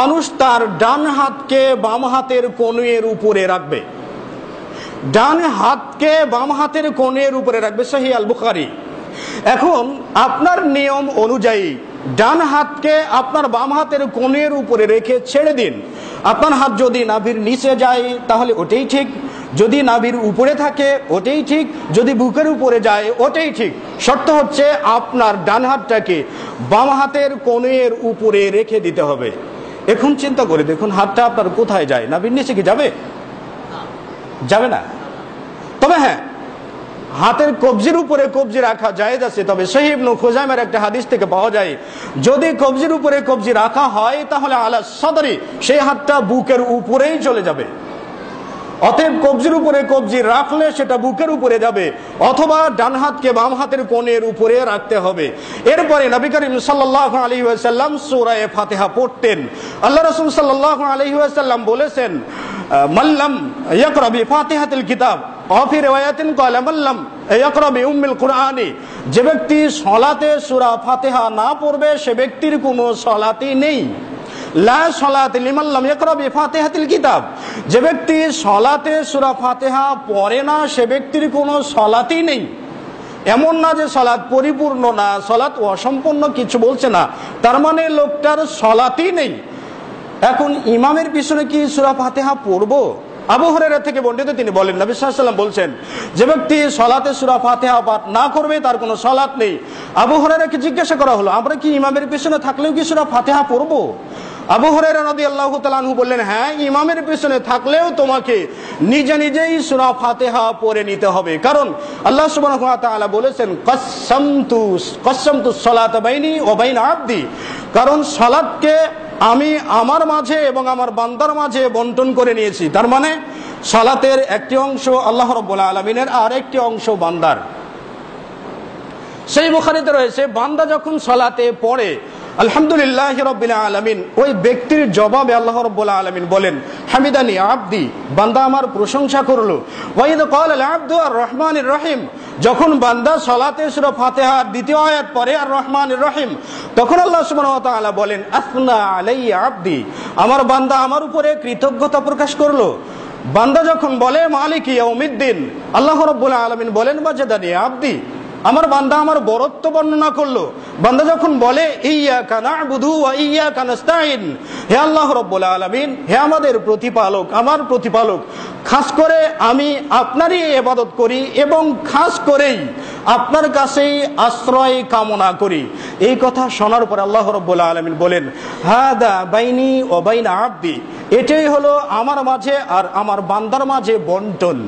মানুষ তার ডান হাতকে বাম হাতের কনুইয়ের উপরে রাখবে, ডান হাতকে বাম হাতের কনুইয়ের উপরে রাখবে, সহিহ আল বুখারী। এখন আপনার নিয়ম অনুযায়ী ডান হাতকে আপনার বাম হাতের কনুইয়ের উপরে রেখে ছেড়ে দিন। আপনার হাত যদি নাভির নিচে যায় তাহলে ওটাই ঠিক, যদি নাভির উপরে থাকে ওটাই ঠিক, যদি বুকের উপরে যায় ওটাই ঠিক। শর্ত হচ্ছে আপনার ডান হাতটাকে বাম হাতের কনুইয়ের উপরে রেখে দিতে হবে। এখন চিন্তা করে দেখুন হাতটা আপনার কোথায় যায়? নাভির নিচে কি যাবে? যাবে না। তবে হ্যাঁ, হাতের কবজির উপরে কবজি রাখা জায়েজ আছে, তবে সহিহ ইবনে খুজাইমার একটা হাদিস থেকে পাওয়া যায় যদি কবজির উপরে কবজি রাখা হয় তাহলে আলা সদরি, সেই হাতটা বুকের উপরেই চলে যাবে। অতএব কবজির উপরে কবজি রাখলে সেটা বুকের উপরে যাবে, অথবা ডান হাতকে বাম হাতের কোণের উপরে রাখতে হবে। এরপরে নবী করিম সাল্লাল্লাহু আলাইহি ওয়াসাল্লাম সূরা ফাতিহা পড়তেন। আল্লাহ রাসূল সাল্লাল্লাহু আলাইহি ওয়াসাল্লাম বলেছেন মাল্লাম ইয়াকরা বিফাতিহাতিল কিতাব অফি রিওয়ায়াতিন ক্বালা মাল্লাম ইয়াকরা বিউম্মিল কুরআনি, যে ব্যক্তি সালাতে সূরা ফাতিহা না পড়বে সে ব্যক্তির কোনো সালাতই নেই। লা সালাত লিমান লাম ইয়াকরা বিফাতিহাতিল কিতাব, যে ব্যক্তি সালাতে সূরা ফাতিহা পড়ে না সে ব্যক্তির কোনো সালাতই নেই। এমন না যে সালাত পরিপূর্ণ না, সালাত অসম্পূর্ণ কিছু বলছে না, তার মানে লোকটার সালাতই নেই। এখন ইমামের পিছনে কি সূরা ফাতিহা পড়বো? আবু হুরায়রা থেকে বর্ণিত তিনি বলেন নবী সাল্লাল্লাহু আলাইহি ওয়াসাল্লাম বলছেন যে ব্যক্তি সালাতে সূরা ফাতিহা পাঠ না করবে তার কোনো সালাত নেই। আবু হুরায়রাকে জিজ্ঞাসা করা হলো আমরা কি ইমামের পিছনে থাকলেও কি সূরা ফাতিহা পড়বো? আবু হুরায়রা রাদিয়াল্লাহু তাআলা আনহু বললেন হ্যাঁ, ইমামের পিছনে থাকলেও তোমাকে নিজে নিজেই সূরা ফাতিহা পড়ে নিতে হবে, কারণ আল্লাহ সুবহানাহু ওয়া তাআলা বলেছেন কাসসামতুস সালাতা বাইনি ওয়া বাইনা আবদি, কারণ সালাতকে আমি আমার মাঝে এবং আমার বান্দার মাঝে বন্টন করে নিয়েছি। তার মানে সালাতের একটি অংশ আল্লাহ রাব্বুল আলামিনের আর একটি অংশ বান্দার। সেই বুখারীতে রয়েছে বান্দা যখন সালাতে পড়ে আলহামদুলিল্লাহি রাব্বিল আলামিন, ওই ব্যক্তির জবাবে আল্লাহ রাব্বুল আলামিন বলেন হামিদানি আবদি, বান্দা আমার প্রশংসা করলো। ওয়া ইয ক্বালা আল আবদু আর রহমানির রহিম, যখন বান্দা সালাতে সূরা ফাতিহার দ্বিতীয় আয়াত পড়ে আর রহমানির রহিম, তখন আল্লাহ সুবহানাহু ওয়া তাআলা বলেন আসনা আলাইয়া আবদি, আমার বান্দা আমার উপরে কৃতজ্ঞতা প্রকাশ করলো। বান্দা যখন বলে মালিক ইয়াউমিদ্দিন, আল্লাহ রাব্বুল আলামিন বলেন ওয়াজাদানি আবদি, আমার বান্দা আমার বরত্ব বর্ণনা করলো। বান্দা যখন বলে ইয়্যাকা না'বুদু ওয়া ইয়্যাকা নাস্তাঈন, হে আল্লাহ রাব্বুল আলামিন, হে আমাদের প্রতিপালক, আমার প্রতিপালক, খাস করে আমি আপনারই ইবাদত করি এবং খাস করেই আপনার কাছেই আশ্রয় কামনা করি। এই কথা শোনার পর আল্লাহ রাব্বুল আলামিন বলেন, হাদা বাইনি ওয়া বাইনা আবদি, এটাই হলো আমার মাঝে আর আমার বান্দার মাঝে বন্টন।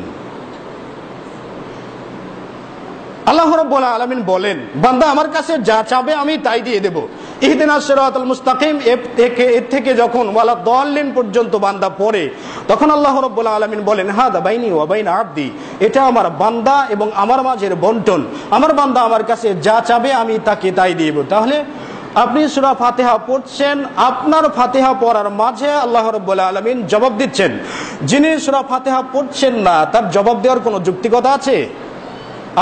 আল্লাহ রাব্বুল আলামিন বলেন, বান্দা আমার কাছে যা চাবে আমি তাই দিয়ে দেব। ইহদিনাস সিরাতাল মুস্তাকিম এর থেকে যখন ওয়ালা দাল্লিন পর্যন্ত বান্দা পড়ে, তখন আল্লাহ রাব্বুল আলামিন বলেন, হাদা বাইনি ওয়া বাইনা আবদি, এটা আমার বান্দা এবং আমার মাঝের বন্টন। আমার বান্দা আমার কাছে যা চাবে আমি তাকে তাই দিয়ে দেব। তাহলে আপনি সূরা ফাতিহা পড়ছেন, আপনার ফাতিহা পড়ার মাঝে আল্লাহ রাব্বুল আলামিন জবাব দিচ্ছেন। যিনি সূরা ফাতিহা পড়ছেন না, তার জবাব দেওয়ার কোনো যৌক্তিকতা আছে?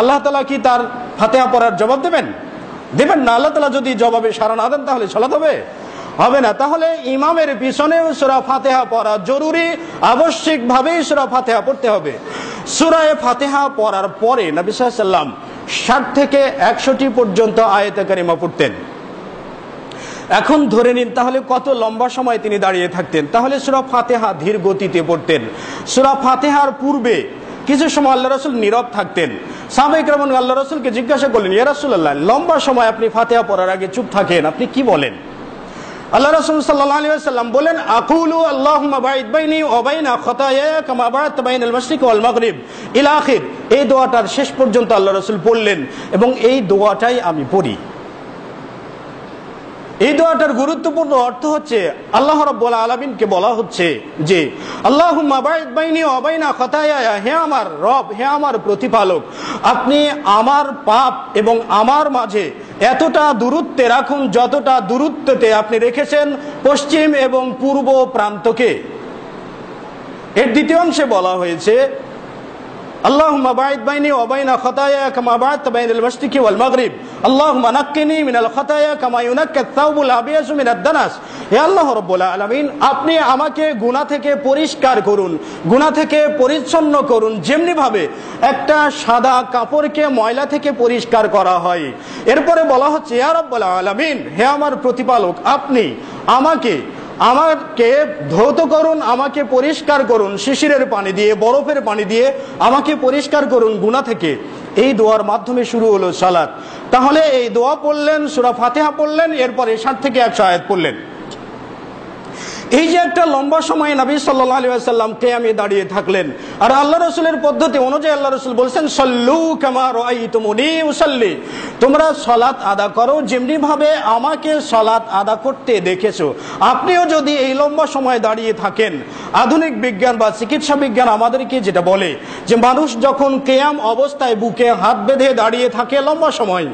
আল্লাহ তাআলা কি তার ফাতিহা পড়ার জবাব দেবেন? দেবেন না। আল্লাহ তাআলা যদি জবাবে সাড়া না দেন তাহলে সালাত হবে না। তাহলে ইমামের পিছনেও সূরা ফাতিহা পড়া জরুরি, আবশ্যিকভাবেই সূরা ফাতিহা পড়তে হবে। সূরা ফাতিহা পড়ার পরে নবী সাল্লাল্লাহু আলাইহি ওয়াসাল্লাম 60 থেকে 100টি পর্যন্ত আয়াতে কারিমা পড়তেন। এখন ধরে নিন তাহলে কত লম্বা সময় তিনি দাঁড়িয়ে থাকতেন। তাহলে সূরা ফাতিহা ধীর গতিতে পড়তেন। সূরা ফাতিহার পূর্বে কিছু সময় আল্লাহ রাসূল নীরব থাকতেন। সাহাবায়ে কেরাম আল্লাহ রাসূলকে জিজ্ঞাসা করলেন, ইয়া রাসূলুল্লাহ, লম্বা সময় আপনি ফাতিহা পড়ার আগে চুপ থাকেন, আপনি কি বলেন? আল্লাহ রাসূল সাল্লাল্লাহু আলাইহি ওয়াসাল্লাম বলেন, আকুলু আল্লাহুম্মা বাঈদ বাইনি ওয়া বাইনা খাতায়া কামা বা'আদতা বাইনাল মাশরিক ওয়াল মাগরিব ইলা আখির। এই দোয়াটার শেষ পর্যন্ত আল্লাহ রাসূল পড়লেন এবং এই দোয়াটাই আমি পড়ি। এই দোয়াটার গুরুত্বপূর্ণ অর্থ হচ্ছে আল্লাহ রাব্বুল আলামিনকে বলা হচ্ছে যে আল্লাহুম্মা বাঈদ বাইনি ওয়া বাইনা খাতায়া, হে আমার রব, হে আমার প্রতিপালক, আপনি আমার পাপ এবং আমার মাঝে এতটা দূরত্বে রাখুন যতটা দূরত্বতে আপনি রেখেছেন পশ্চিম এবং পূর্ব প্রান্তকে। এর দ্বিতীয় অংশে বলা হয়েছে আল্লাহুম্মা বাঈদ বাইনি ওয়া বাইনা খাতায়া কামা বা'আদতা বাইনাল মাশরিকি ওয়াল মাগরিব আল্লাহুম্মা নাক্কিনি মিনাল খাতায়া কামা ইউনাক্কাত তাওবুল আবিয়াসু মিনাদ দানাস। হে আল্লাহ রাব্বুল আলামিন, আপনি আমাকে গুনাহ থেকে পরিষ্কার করুন, গুনাহ থেকে পরিচ্ছন্ন করুন, যেমনি ভাবে একটা সাদা কাপড়কে ময়লা থেকে পরিষ্কার করা হয়। এরপরে বলা হচ্ছে, ইয়া রাব্বুল আলামিন, হে আমার প্রতিপালক, আপনি আমাকে ধৌত করুন, আমাকে পরিষ্কার করুন শিশিরের পানি দিয়ে, বরফের পানি দিয়ে আমাকে পরিষ্কার করুন গুনাহ থেকে। এই দোয়ার মাধ্যমে শুরু হলো সালাত। তাহলে এই দোয়া পড়লেন, সূরা ফাতিহা পড়লেন, এরপরে 60 থেকে 100 আয়াত পড়লেন। এই যে একটা লম্বা সময় নবী সাল্লাল্লাহু আলাইহি ওয়াসাল্লাম কিয়ামে দাঁড়িয়ে থাকলেন, আর আল্লাহ রাসূলের পদ্ধতি অনুযায়ী আল্লাহ রাসূল বলেছেন, সাল্লু কামা রাআইতুমুনি উসাল্লি, তোমরা সালাত আদা করো যেমনি ভাবে আমাকে সালাত আদা করতে দেখেছো। আপনিও যদি এই লম্বা সময় দাঁড়িয়ে থাকেন, আধুনিক বিজ্ঞান বা চিকিৎসা বিজ্ঞান আমাদেরকে যেটা বলে যে মানুষ যখন কিয়াম অবস্থায় বুকে হাত বেঁধে দাঁড়িয়ে থাকে লম্বা সময়,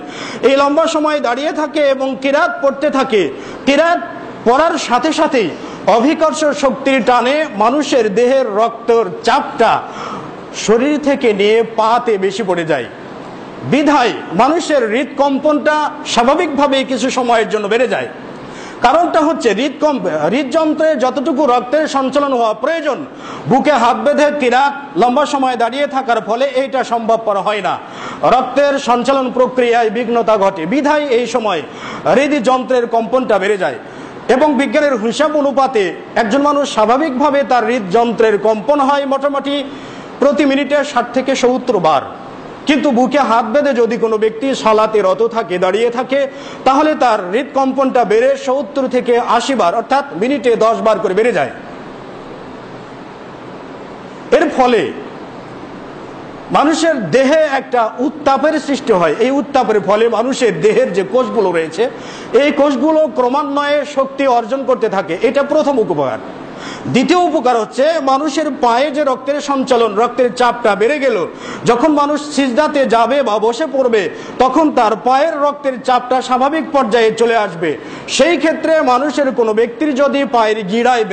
এই লম্বা সময় দাঁড়িয়ে থাকে এবং কিরাত পড়তে থাকে, কিরাত পড়ার সাথে সাথেই অভিকর্ষ শক্তির টানে মানুষের দেহের রক্তের চাপটা শরীর থেকে নিয়ে পাতে বেশি পড়ে যায়। বিধায় মানুষের হৃদকম্পনটা স্বাভাবিকভাবে কিছু সময়ের জন্য বেড়ে যায়। কারণটা হচ্ছে হৃদযন্ত্রে যতটুকু রক্তের সঞ্চালন হওয়া প্রয়োজন, বুকে হাত বেঁধে কিরাত লম্বা সময় দাঁড়িয়ে থাকার ফলে এইটা সম্ভবপর হয় না। রক্তের সঞ্চালন প্রক্রিয়ায় বিঘ্নতা ঘটে, বিধায় এই সময় হৃদযন্ত্রের কম্পনটা বেড়ে যায়। এবং বিজ্ঞানের হিসাব অনুপাতে একজন মানুষ স্বাভাবিকভাবে তার হৃদযন্ত্রের কম্পন হয় মোটামুটি প্রতি মিনিটে 60 থেকে 70 বার। কিন্তু বুকে হাত বেঁধে যদি কোনো ব্যক্তি সালাতে রত থাকে, দাঁড়িয়ে থাকে, তাহলে তার হৃদকম্পনটা বেড়ে 70 থেকে 80 বার, অর্থাৎ মিনিটে 10 বার করে বেড়ে যায়। এর ফলে মানুষের দেহে একটা উত্তাপের সৃষ্টি হয়। এই উত্তাপের ফলে মানুষের দেহের যে কোষগুলো রয়েছে, এই কোষগুলো ক্রমান্বয়ে শক্তি অর্জন করতে থাকে। এটা প্রথম উপকার। দ্বিতীয় উপকার হচ্ছে মানুষের পায়ে যে রক্তের সঞ্চালন, রক্তের চাপটা বেড়ে গেল, যখন মানুষ সিজদাতে যাবে বা বসে পড়বে, তখন তার পায়ের রক্তের চাপটা স্বাভাবিক পর্যায়ে চলে আসবে। সেই ক্ষেত্রে মানুষের কোনো ব্যক্তির যদি পায়ের গিড়ায়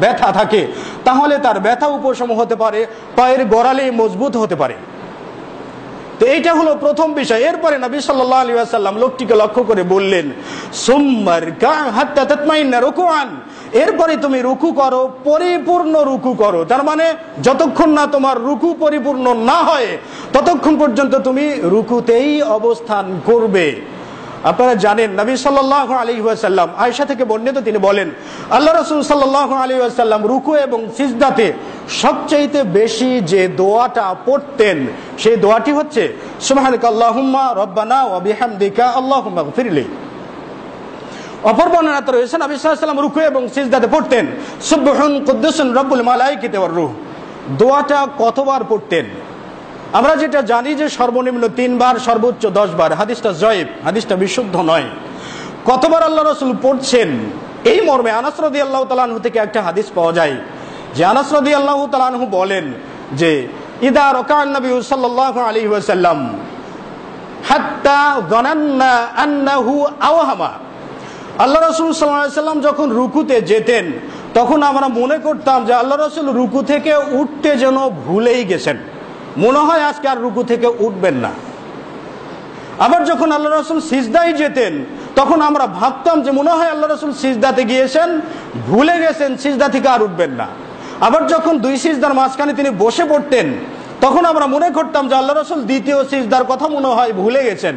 ব্যথা থাকে, তাহলে তার ব্যথা উপশম হতে পারে, পায়ের গোড়ালি মজবুত হতে পারে। তো এইটা হলো প্রথম বিষয়। এরপরে নবী সাল্লাল্লাহু আলাইহি ওয়াসাল্লাম লোকটিকে লক্ষ্য করে বললেন, সুম্মার কা হাত্তা তাতমাইন্না রুকুআন, এরপরে তুমি রুকু করো, পরিপূর্ণ রুকু করো। তার মানে যতক্ষণ না তোমার রুকু পরিপূর্ণ না হয় ততক্ষণ পর্যন্ত তুমি রুকুতেই অবস্থান করবে। আপনারা জানেন নবী সাল্লাল্লাহু আলাইহি ওয়াসাল্লাম আয়েশা থেকে বর্ণিত, তিনি বলেন আল্লাহ রাসূল সাল্লাল্লাহু আলাইহি ওয়াসাল্লাম রুকু এবং সিজদাতে সবচাইতে বেশি যে দোয়াটা পড়তেন সেই দোয়াটি হচ্ছে সুবহানাকাল্লাহুম্মা রব্বানা ওয়া বিহামদিকা আল্লাহুম্মা গফিরলি। অপর বর্ণনাতে রয়েছে নবী সাল্লাল্লাহু আলাইহি ওয়াসাল্লাম রুকু এবং সিজদাতে পড়তেন সুবহান কুদ্দুসুন রব্বুল মালাইকাতি ওয়ার রূহ। দোয়াটা কতবার পড়তেন? আমরা যেটা জানি যে সর্বনিম্ন 3 বার, সর্বোচ্চ 10 বার। হাদিসটা জয়ীফ, হাদিসটা বিশুদ্ধ নয়। কতবার আল্লাহ রাসূল পড়ছেন এই মর্মে আনাস রাদিয়াল্লাহু তাআলা আনহু থেকে একটা হাদিস পাওয়া যায় যে আনাস রাদিয়াল্লাহু তাআলা আনহু বলেন যে ইদা রাকা'আন নবী সাল্লাল্লাহু আলাইহি ওয়াসাল্লাম হাত্তা যানান্না আন্নাহু আওহামা। আল্লাহ রাসূল সাল্লাল্লাহু আলাইহি ওয়াসাল্লাম যখন রুকুতে যেতেন তখন আমরা মনে করতাম যে আল্লাহ রাসূল রুকু থেকে উঠতে যেন ভুলেই গেছেন, মনে হয় আজকে আর রুকু থেকে উঠবেন না। আবার যখন আল্লাহ রাসূল সিজদায় যেতেন তখন আমরা ভাবতাম যে মনে হয় আল্লাহ রাসূল সিজদাতে গিয়েছেন, ভুলে গেছেন, সিজদা থেকে আর উঠবেন না। আবার যখন 2 সিজদার মাঝখানে তিনি বসে পড়তেন তখন আমরা মনে করতাম যে আল্লাহ রাসূল দ্বিতীয় সিজদার কথা মনে হয় ভুলে গেছেন।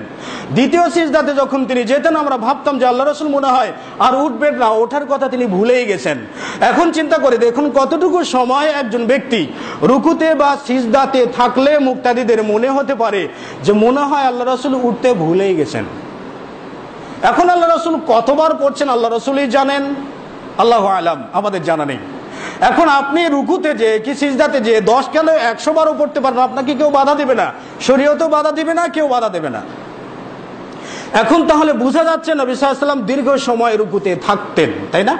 দ্বিতীয় সিজদাতে যখন তিনি যেতেন আমরা ভাবতাম যে আল্লাহ রাসূল মনে হয় আর উঠবেন না, ওঠার কথা তিনি ভুলেই গেছেন। এখন চিন্তা করে দেখুন কতটুকু সময় একজন ব্যক্তি রুকুতে বা সিজদাতে থাকলে মুক্তাদিদের মনে হতে পারে যে মনে হয় আল্লাহ রাসূল উঠতে ভুলেই গেছেন। এখন আল্লাহ রাসূল কতবার পড়ছেন আল্লাহ রাসূলই জানেন, আল্লাহু আলাম, আমাদের জানা নেই। এখন আপনি রুকুতে যে কি সিজদাতে যে 10 কেন 100 বারও পড়তে পারেন, আপনাকে কেউ বাধা দিবে না, শরীয়তও বাধা দিবে না, কেউ বাধা দেবে না। এখন তাহলে বোঝা যাচ্ছে নবী সাল্লাল্লাহু আলাইহি ওয়াসাল্লাম দীর্ঘ সময় রুকুতে থাকতেন, তাই না?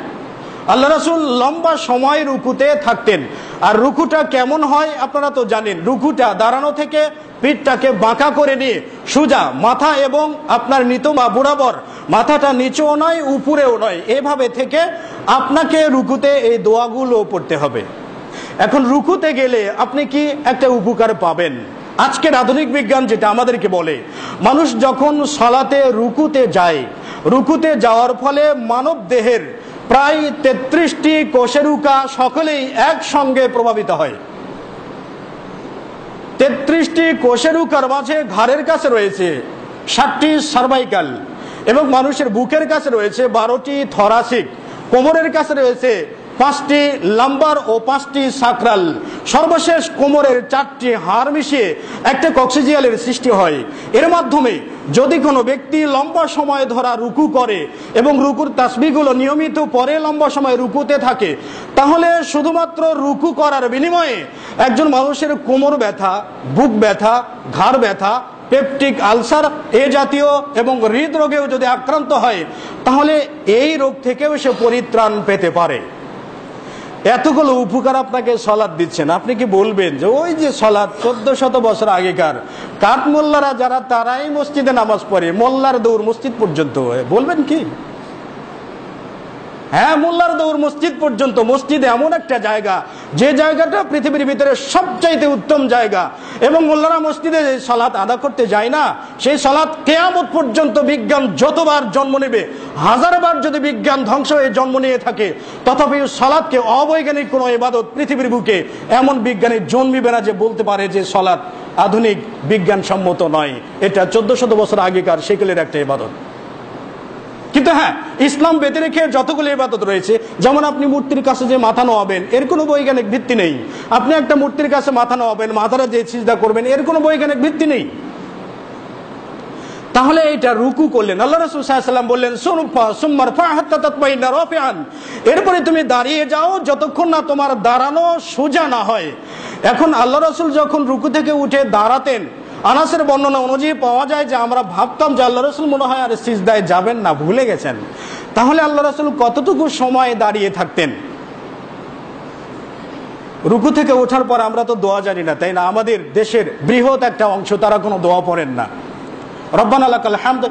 আল্লাহ রাসূল লম্বা সময় রুকুতে থাকতেন। আর রুকুটা কেমন হয় আপনারা তো জানেন, রুকুটা দাঁড়ানো থেকে পিঠটাকে বাঁকা করে নিয়ে সোজা মাথা এবং আপনার নিতমা বরাবর, মাথাটা নিচেও নয় উপরেও নয়, এভাবে থেকে আপনাকে রুকুতে এই দোয়াগুলো পড়তে হবে। এখন রুকুতে গেলে আপনি কি একটা উপকার পাবেন? আজকের আধুনিক বিজ্ঞান যেটা আমাদেরকে বলে, মানুষ যখন সালাতে রুকুতে যায়, রুকুতে যাওয়ার ফলে মানব দেহের প্রায় 33টি কোষেরুকা সকলেই একসঙ্গে প্রভাবিত হয়। 33টি কোষেরুকার মাঝে ঘাড়ের কাছে রয়েছে 60টি সার্ভাইকাল এবং মানুষের বুকের কাছে রয়েছে 12টি থরাসিক, কোমরের কাছে রয়েছে 5টি লাম্বার ও 5টি সাকরাল, সর্বশেষ কোমরের 4টি হাড় মিশিয়ে একটা কক্সিজিয়ালের সৃষ্টি হয়। এর মাধ্যমে যদি কোনো ব্যক্তি লম্বা সময় ধরা রুকু করে এবং রুকুর তাসবিহগুলো নিয়মিত পরে লম্বা সময় রুকুতে থাকে, তাহলে শুধুমাত্র রুকু করার বিনিময়ে একজন মানুষের কোমর ব্যথা, বুক ব্যথা, ঘাড় ব্যথা, পেপটিক আলসার এ জাতীয় এবং হৃদরোগেও যদি আক্রান্ত হয় তাহলে এই রোগ থেকেও সে পরিত্রাণ পেতে পারে। এতগুলো উপকার আপনাকে সালাত দিচ্ছেন, আপনি কি বলবেন যে ওই যে সালাত 1400 বছর আগেকার কাঠ মোল্লারা যারা তারাই মসজিদে নামাজ পড়ে, মোল্লার দৌড় মসজিদ পর্যন্ত, বলবেন কি? হ্যাঁ, মোল্লার দৌড় মসজিদ পর্যন্ত। মসজিদ এমন একটা জায়গা যে জায়গাটা পৃথিবীর ভিতরে সবচাইতে উত্তম জায়গা, এবং মোল্লারা মসজিদে সালাত আদা করতে যায় না, সেই সালাত কিয়ামত পর্যন্ত বিজ্ঞান যতবার জন্ম নেবে, 1000 বার যদি বিজ্ঞান ধ্বংস হয়ে জন্ম নিয়ে থাকে, তথাপি সালাতকে অবৈজ্ঞানিক কোনো ইবাদত পৃথিবীর বুকে এমন বিজ্ঞানী জন্মিবে না যে বলতে পারে যে সালাত আধুনিক বিজ্ঞানসম্মত নয়, এটা 1400 বছর আগেকার সেকেলের একটা ইবাদত। কিন্তু হ্যাঁ, ইসলাম বেঁধে রেখে যতগুলো ইবাদত রয়েছে, যেমন আপনি মূর্তির কাছে যে মাথা নোয়াবেন, এর কোনো বৈজ্ঞানিক ভিত্তি নেই। আপনি একটা মূর্তির কাছে মাথা নোয়াবেন, মাথাটা যে সিজদা করবেন, এর কোনো বৈজ্ঞানিক ভিত্তি নেই। তাহলে এটা রুকু করলেন, আল্লাহ রাসূল সাল্লাল্লাহু আলাইহি ওয়াসাল্লাম বললেন সুম্মারফা হাত্তা তাতমাইন্না রাফিআন, এরপরে তুমি দাঁড়িয়ে যাও যতক্ষণ না তোমার দাঁড়ানো সোজা না হয়। এখন আল্লাহ রাসূল যখন রুকু থেকে উঠে দাঁড়াতেন, আনাসের বর্ণনা অনুযায়ী পাওয়া যায় যে আমরা ভাবতাম যে আল্লাহ রাসূল মনে হয় আর সিজদায় যাবেন না, ভুলে গেছেন। তাহলে আল্লাহ রাসূল কতটুকু সময় দাঁড়িয়ে থাকতেন? রুকু থেকে ওঠার পর আমরা তো দোয়া জানি না, তাই না? আমাদের দেশের বৃহৎ একটা অংশ তারা কোনো দোয়া পড়েন না। রব্বানা লাকাল হামদ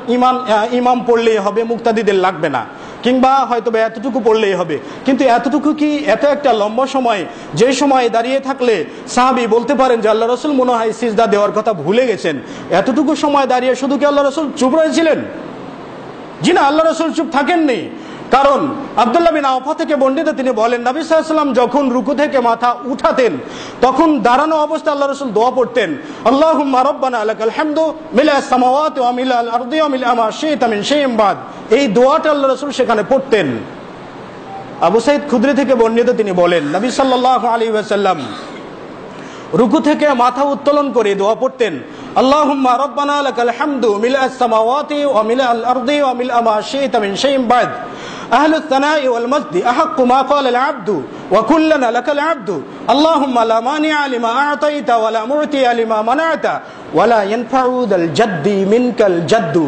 ইমাম পড়লেই হবে, মুক্তাদিদের লাগবে না, কিংবা হয়তো এতটুকু পড়লেই হবে। কিন্তু এতটুকু কি এত একটা লম্বা সময়, যে সময় দাঁড়িয়ে থাকলে সাহাবী বলতে পারেন যে আল্লাহ রাসূল মনে হয় সিজদা দেওয়ার কথা ভুলে গেছেন, এতটুকু সময় দাঁড়িয়ে শুধু কি আল্লাহ রাসূল চুপ রয়েছিলেন? জি না, আল্লাহ রাসূল চুপ থাকেননি। কারণ আব্দুল্লাহ বিন আওফা থেকে বর্ণিত, তিনি বলেন নবী সাল্লাল্লাহু আলাইহি ওয়াসাল্লাম যখন রুকু থেকে মাথা উঠাতেন তখন দাঁড়ানো অবস্থায় আল্লাহ রাসূল দোয়া পড়তেন, আল্লাহুম্মা রাব্বানা লাকাল হামদু মিলাস সামাওয়াতি ওয়া মিলাল আরদি ওয়া মিলা মা শি'তা মিন শাইইন বাদ। এই দোয়াটা আল্লাহ রাসূল সেখানে পড়তেন। আবু সাঈদ খুদরি থেকে বর্ণিত, তিনি বলেন নবী সাল্লাল্লাহু আলাইহি ওয়াসাল্লাম রুকু থেকে মাথা উত্তোলন করে দোয়া পড়তেন, আল্লাহুম্মা রাব্বানা লাকাল হামদু মিলাস সামাওয়াতি ওয়া মিলাল আরদি ওয়া মিলা মা শি'তা মিন শাইইন বাদ। আহলুস সানাই ওয়াল মাজদি আহাক্কু মা ক্বালা আল আবদু ওয়া কুল্লুনা লাকাল আবদু আল্লাহুম্মা লা মানিআ লিমা আ'তাইতা ওয়া লা মু'তিয়া লিমা মানা'তা ওয়া লা ইয়ানফা'ু যাল জাদ্দি মিনকাল জাদ্দু।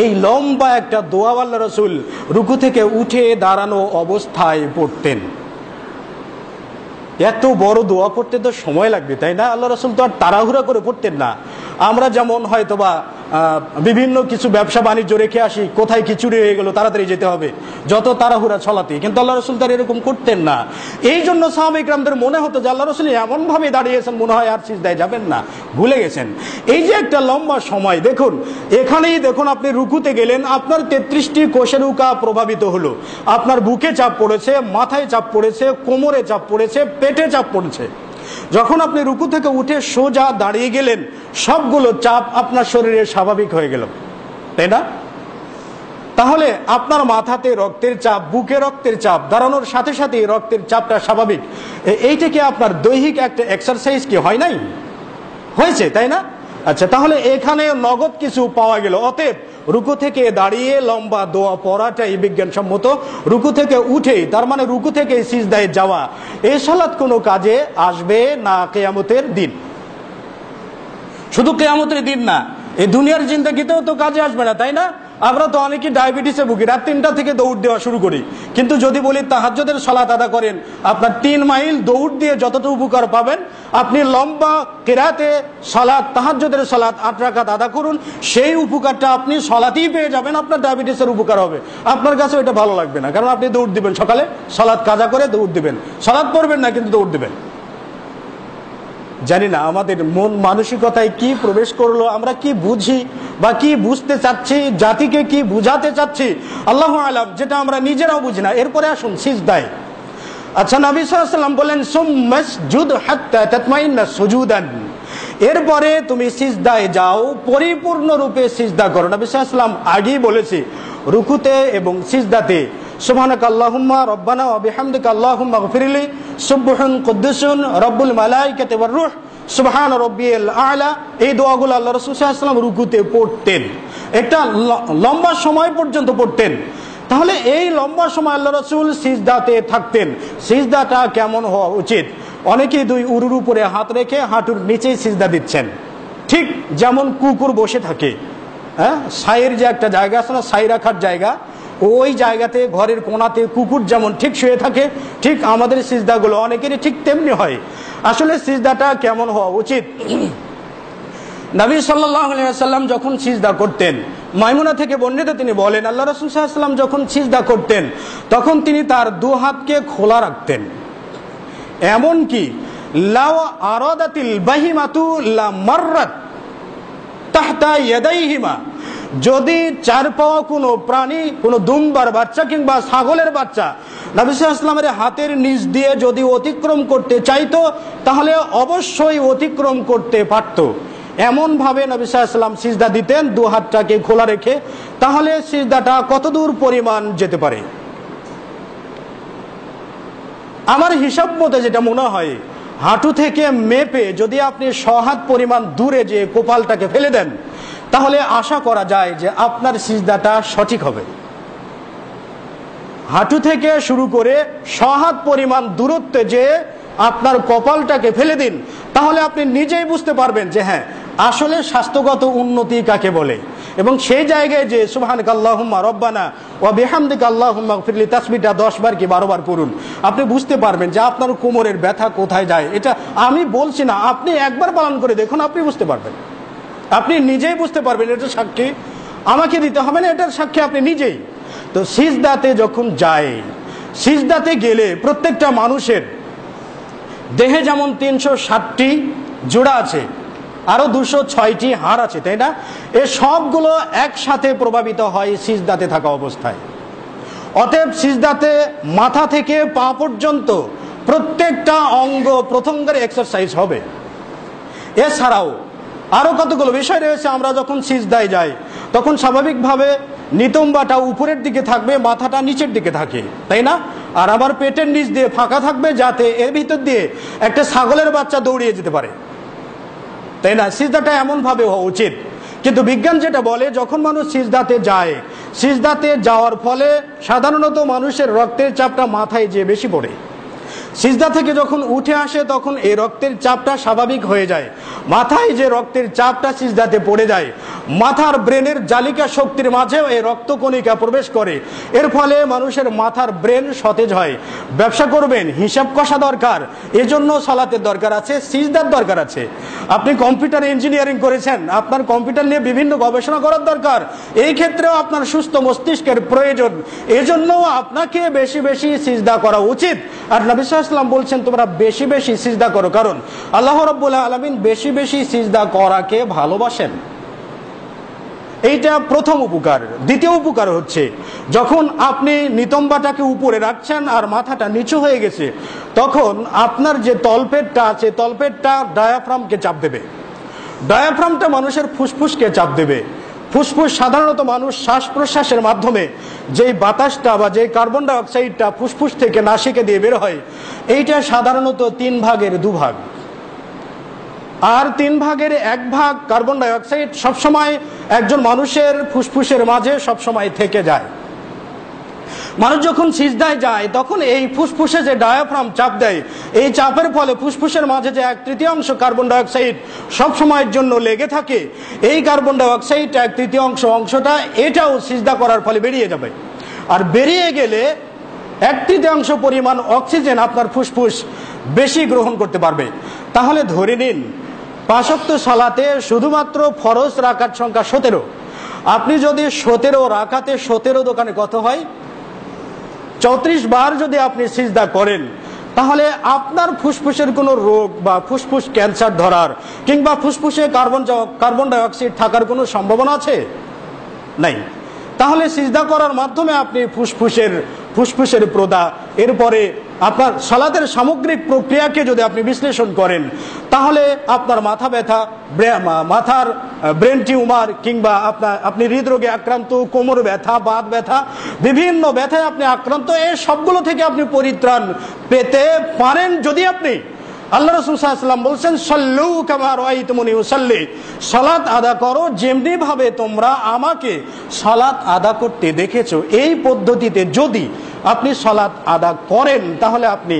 এই লম্বা একটা দোয়া আল্লাহ রাসূল রুকু থেকে উঠে দাঁড়ানো অবস্থায় পড়তেন। এত বড় দোয়া পড়তে তো সময় লাগবে, তাই না? আল্লাহ রাসূল তো আর তাড়াহুড়া করে পড়তেন না। আমরা যেমন হয়তোবা বিভিন্ন কিছু ব্যবসা বাণিজ্য রেখে আসি, কোথায় কি চুরি হয়ে গেল তাড়াতাড়ি যেতে হবে, যত তাড়াহুড়া ছলাতে, কিন্তু আল্লাহ রাসূল তার এরকম করতেন না। এই জন্য সাহাবায়ে কিরামদের মনে হতো যে আল্লাহ রাসূল এমন ভাবে দাঁড়িয়েছেন মনে হয় আর সিজদায় যাবেন না, ভুলে গেছেন। এই যে একটা লম্বা সময়, দেখুন এখানেই দেখুন আপনি রুকুতে গেলেন, আপনার 33টি কোষেরুকা প্রভাবিত হলো, আপনার বুকে চাপ পড়েছে, মাথায় চাপ পড়েছে, কোমরে চাপ পড়েছে, পেটে চাপ পড়েছে। যখন আপনি রুকু থেকে উঠে সোজা দাঁড়িয়ে গেলেন, সবগুলো চাপ আপনার শরীরে স্বাভাবিক হয়ে গেল, তাই না? তাহলে আপনার মাথাতে রক্তের চাপ, বুকে রক্তের চাপ, দাঁড়ানোর সাথে সাথে রক্তের চাপটা স্বাভাবিক। এইটা কি আপনার দৈহিক একটা এক্সারসাইজ কি হয় নাই? হয়েছে, তাই না? আচ্ছা, তাহলে এখানে নগদ কিছু পাওয়া গেল। অতএব রুকু থেকে দাঁড়িয়ে লম্বা দোয়া পড়াটাই বিজ্ঞানসম্মত। রুকু থেকে উঠে, তার মানে রুকু থেকে সিজদায় যাওয়া, এই সালাত কোনো কাজে আসবে না কিয়ামতের দিন। শুধু কিয়ামতের দিন না, এই দুনিয়ার জিন্দেগিতেও তো কাজে আসবে না, তাই না? আমরা তো অনেকেই ডায়াবেটিসে ভুগি, রাত 3টা থেকে দৌড় দেওয়া শুরু করি। কিন্তু যদি বলি তাহাজ্জুদের সালাত আদা করেন, আপনার 3 মাইল দৌড় দিয়ে যতটুকু উপকার পাবেন, আপনি লম্বা কিরাতে সালাত, তাহাজ্জুদের সালাত 8 রাকাত আদা করুন, সেই উপকারটা আপনি সালাতেই পেয়ে যাবেন। আপনার ডায়াবেটিসের উপকার হবে, আপনার কাছে ওইটা ভালো লাগবে না, কারণ আপনি দৌড় দিবেন, সকালে সালাত কাজা করে দৌড় দিবেন, সালাত পড়বেন না কিন্তু দৌড় দিবেন। জানি না আমাদের মন মানসিকতায় কি প্রবেশ করলো, আমরা কি বুঝি বা কি বুঝতে চাচ্ছি, জাতিকে কি বুঝাতে চাচ্ছি আল্লাহু আলাম, যেটা আমরা নিজেরাও বুঝি না। এরপরে আসুন সিজদায়। আচ্ছা, নবী সাল্লাল্লাহু আলাইহি ওয়াসাল্লাম বলেন সুম্মাসজুদ হাত্তা তাতমাইন্না সুজুদান, এরপরে তুমি সিজদায় যাও, পরিপূর্ণ রূপে সিজদা করো। নবী সাল্লাল্লাহু আলাইহি ওয়াসাল্লাম আগেই বলেছে রুকুতে এবং সিজদাতে সুবহানাকা আল্লাহুম্মা রব্বানা ওয়া বিহামদিকা আল্লাহুম্মা গফিরলি সুবহান কুদ্দুসুন রব্বুল মালাইকাতি ওয়ার রূহ সুবহান রাব্বিয়াল আ'লা। এই দোয়াগুলো আল্লাহ রাসূল সাল্লাল্লাহু আলাইহি ওয়াসাল্লাম রুকুতে পড়তেন, একটা লম্বা সময় পর্যন্ত পড়তেন। তাহলে এই লম্বা সময় আল্লাহ রাসূল সিজদাতে থাকতেন। সিজদাটা কেমন হওয়া উচিত? অনেকেই 2 উরুর উপরে হাত রেখে হাঁটুর নিচেই সিজদা দিচ্ছেন, ঠিক যেমন কুকুর বসে থাকে। হ্যাঁ, ছাইয়ের যে একটা জায়গা আছে না, ছাই রাখার জায়গা, ওই জায়গাতে ঘরের কোণাতে কুকুর যেমন ঠিক শুয়ে থাকে, ঠিক আমাদের সিজদাগুলো অনেকেরই ঠিক তেমনি হয়। আসলে সিজদাটা কেমন হওয়া উচিত? নবী সাল্লাল্লাহু আলাইহি ওয়াসাল্লাম যখন সিজদা করতেন, মাইমুনা থেকে বর্ণিত, তিনি বলেন আল্লাহ রাসূল সাল্লাল্লাহু আলাইহি ওয়াসাল্লাম যখন সিজদা করতেন তখন তিনি তার 2 হাতকে খোলা রাখতেন। এমন কি লাও আরাদাতিল বাহিমাতু লা মাররাত তাহতা ইয়াদাইহিমা, যদি 4 পাওয়া কোনো প্রাণী, কোনো দুম্বার বাচ্চা কিংবা ছাগলের বাচ্চা নবী সাল্লাল্লাহু আলাইহি ওয়াসাল্লামের হাতের নিচ দিয়ে যদি অতিক্রম করতে চাইতো, তাহলে অবশ্যই অতিক্রম করতে পারত। এমন ভাবে নবী সাল্লাল্লাহু আলাইহি ওয়াসাল্লাম সিজদা দিতেন, 2 হাতটাকে খোলা রেখে। তাহলে সিজদাটা কতদূর পরিমাণ যেতে পারে? আমার হিসাব মতে যেটা মনে হয়, হাঁটু থেকে মেপে যদি আপনি 100 হাত পরিমাণ দূরে যে কপালটাকে ফেলে দেন, তাহলে আশা করা যায় যে আপনার সিজদাটা সঠিক হবে। হাঁটু থেকে শুরু করে 100 হাত পরিমাণ দূরত্বে যে আপনার কপালটাকে ফেলে দিন, তাহলে আপনি নিজেই বুঝতে পারবেন যে হ্যাঁ, আসলে স্বাস্থ্যগত উন্নতি কাকে বলে। এবং সেই জায়গায় যে সুবহানাকা আল্লাহুম্মা রব্বানা ওয়া বিহামদিকা আল্লাহুম্মা গফিরলি তাসবিহটা 10 বার কি 12 বার পড়ুন, আপনি বুঝতে পারবেন যে আপনার কোমরের ব্যথা কোথায় যায়। এটা আমি বলছি না, আপনি একবার পালন করে দেখুন, আপনি বুঝতে পারবেন, আপনি নিজেই বুঝতে পারবেন। এটা সাক্ষী আমাকে দিতে হবে না, এটার সাক্ষী আপনি নিজেই। তো সিজদাতে যখন যায়, সিজদাতে গেলে প্রত্যেকটা মানুষের দেহে যেমন 360টি জোড়া আছে, আরো 206টি হাড় আছে, তাই না? এই সবগুলো একসাথে প্রভাবিত হয় সিজদাতে থাকা অবস্থায়। অতএব সিজদাতে মাথা থেকে পা পর্যন্ত প্রত্যেকটা অঙ্গ প্রত্যঙ্গের এক্সারসাইজ হবে। এছাড়াও আরো কতগুলো বিষয় রয়েছে। আমরা যখন সিজদায় যাই তখন স্বাভাবিকভাবে নিতম্বাটা উপরের দিকে থাকবে, মাথাটা নিচের দিকে থাকে, তাই না? আর আবার পেটের নিচ দিয়ে ফাঁকা থাকবে, যাতে এর ভিতর দিয়ে একটা ছাগলের বাচ্চা দৌড়িয়ে যেতে পারে, তাই না? সিজদাটা এমন ভাবে হওয়া উচিত। কিন্তু বিজ্ঞান যেটা বলে, যখন মানুষ সিজদাতে যায়, সিজদাতে যাওয়ার ফলে সাধারণত মানুষের রক্তের চাপটা মাথায় যেয়ে বেশি পড়ে। সিজদা থেকে যখন উঠে আসে তখন এই রক্তের চাপটা স্বাভাবিক হয়ে যায়। মাথায় যে রক্তের চাপটা সিজদাতে পড়ে যায়, মাথার ব্রেনের জালিকা শক্তির মাঝেও এই রক্তকণিকা প্রবেশ করে। এর ফলে মানুষের মাথার ব্রেন সতেজ হয়। ব্যবসা করবেন, হিসাব কষা দরকার, এজন্য সালাতের দরকার আছে, সিজদার দরকার আছে। আপনি কম্পিউটার ইঞ্জিনিয়ারিং করেছেন, আপনার কম্পিউটার নিয়ে বিভিন্ন গবেষণা করার দরকার। এই ক্ষেত্রেও আপনার সুস্থ মস্তিষ্কের প্রয়োজন, এজন্য আপনাকে বেশি বেশি সিজদা করা উচিত। আর নবী সাল্লাল্লাহু আলাইহি ওয়াসাল্লাম বলছেন তোমরা বেশি বেশি সিজদা করো, কারণ আল্লাহ রাব্বুল আলামিন বেশি বেশি সিজদা করাকে ভালোবাসেন। এইটা প্রথম উপকার। দ্বিতীয় উপকার হচ্ছে, যখন আপনি নিতম্বাটাকে উপরে রাখছেন আর মাথাটা নিচু হয়ে গেছে, তখন আপনার যে তলপেটটা আছে, তলপেটটা ডায়াফ্রামকে চাপ দেবে। ডায়াফ্রামটা মানুষের ফুসফুসকে চাপ দেবে। ফুসফুস সাধারণত মানুষ শ্বাস প্রশ্বাসের মাধ্যমে যেই বাতাসটা বা যে কার্বন ডাই অক্সাইডটা ফুসফুস থেকে নাসিকে দিয়ে বের হয়, এইটা সাধারণত 3 ভাগের 2 ভাগ। আর 3 ভাগের 1 ভাগ কার্বন ডাই অক্সাইড সবসময় একজন মানুষের ফুসফুসের মাঝে সবসময় থেকে যায়। মানুষ যখন সিজদায় যায় তখন এই ফুসফুসে যে ডায়াফ্রাম চাপ দেয়, এই চাপের ফলে ফুসফুসের মাঝে যে 1/3 কার্বন ডাই অক্সাইড সব সময়ের জন্য লেগে থাকে, এই কার্বন ডাই অক্সাইড 1/3 অংশটা এটাও সিজদা করার ফলে বেরিয়ে যাবে। আর বেরিয়ে গেলে 1/3 পরিমাণ অক্সিজেন আপনার ফুসফুস বেশি গ্রহণ করতে পারবে। তাহলে ধরে নিন 5 ওয়াক্ত সালাতে শুধুমাত্র ফরজ রাকাত সংখ্যা 17। আপনি যদি 17 রাকাতে 17 দোকানে কত হয়? 34 বার যদি আপনি সিজদা করেন, তাহলে আপনার ফুসফুসের কোনো রোগ বা ফুসফুস ক্যান্সার ধরার কিংবা ফুসফুসে কার্বন ডাই অক্সাইড থাকার কোনো সম্ভাবনা আছে? নাই। তাহলে সিজদা করার মাধ্যমে আপনি ফুসফুসের প্রদা, এরপরে আপনার সালাতের সামগ্রিক প্রক্রিয়াকে যদি আপনি বিশ্লেষণ করেন, তাহলে আপনার মাথা ব্যথা, মাথার ব্রেন টিউমার কিংবা আপনি হৃদরোগে আক্রান্ত, কোমর ব্যথা, বাত ব্যথা, বিভিন্ন ব্যথায় আপনি আক্রান্ত, এই সবগুলো থেকে আপনি পরিত্রাণ পেতে পারেন যদি আপনি, আল্লাহ রাসূল সাল্লাল্লাহু আলাইহি ওয়াসাল্লাম বলছেন সাল্লু কামা রাআইতুমুনি উসাল্লি, সালাত আদা করো যেমনি ভাবে তোমরা আমাকে সালাত আদা করতে দেখেছো। এই পদ্ধতিতে যদি আপনি সালাত আদা করেন, তাহলে আপনি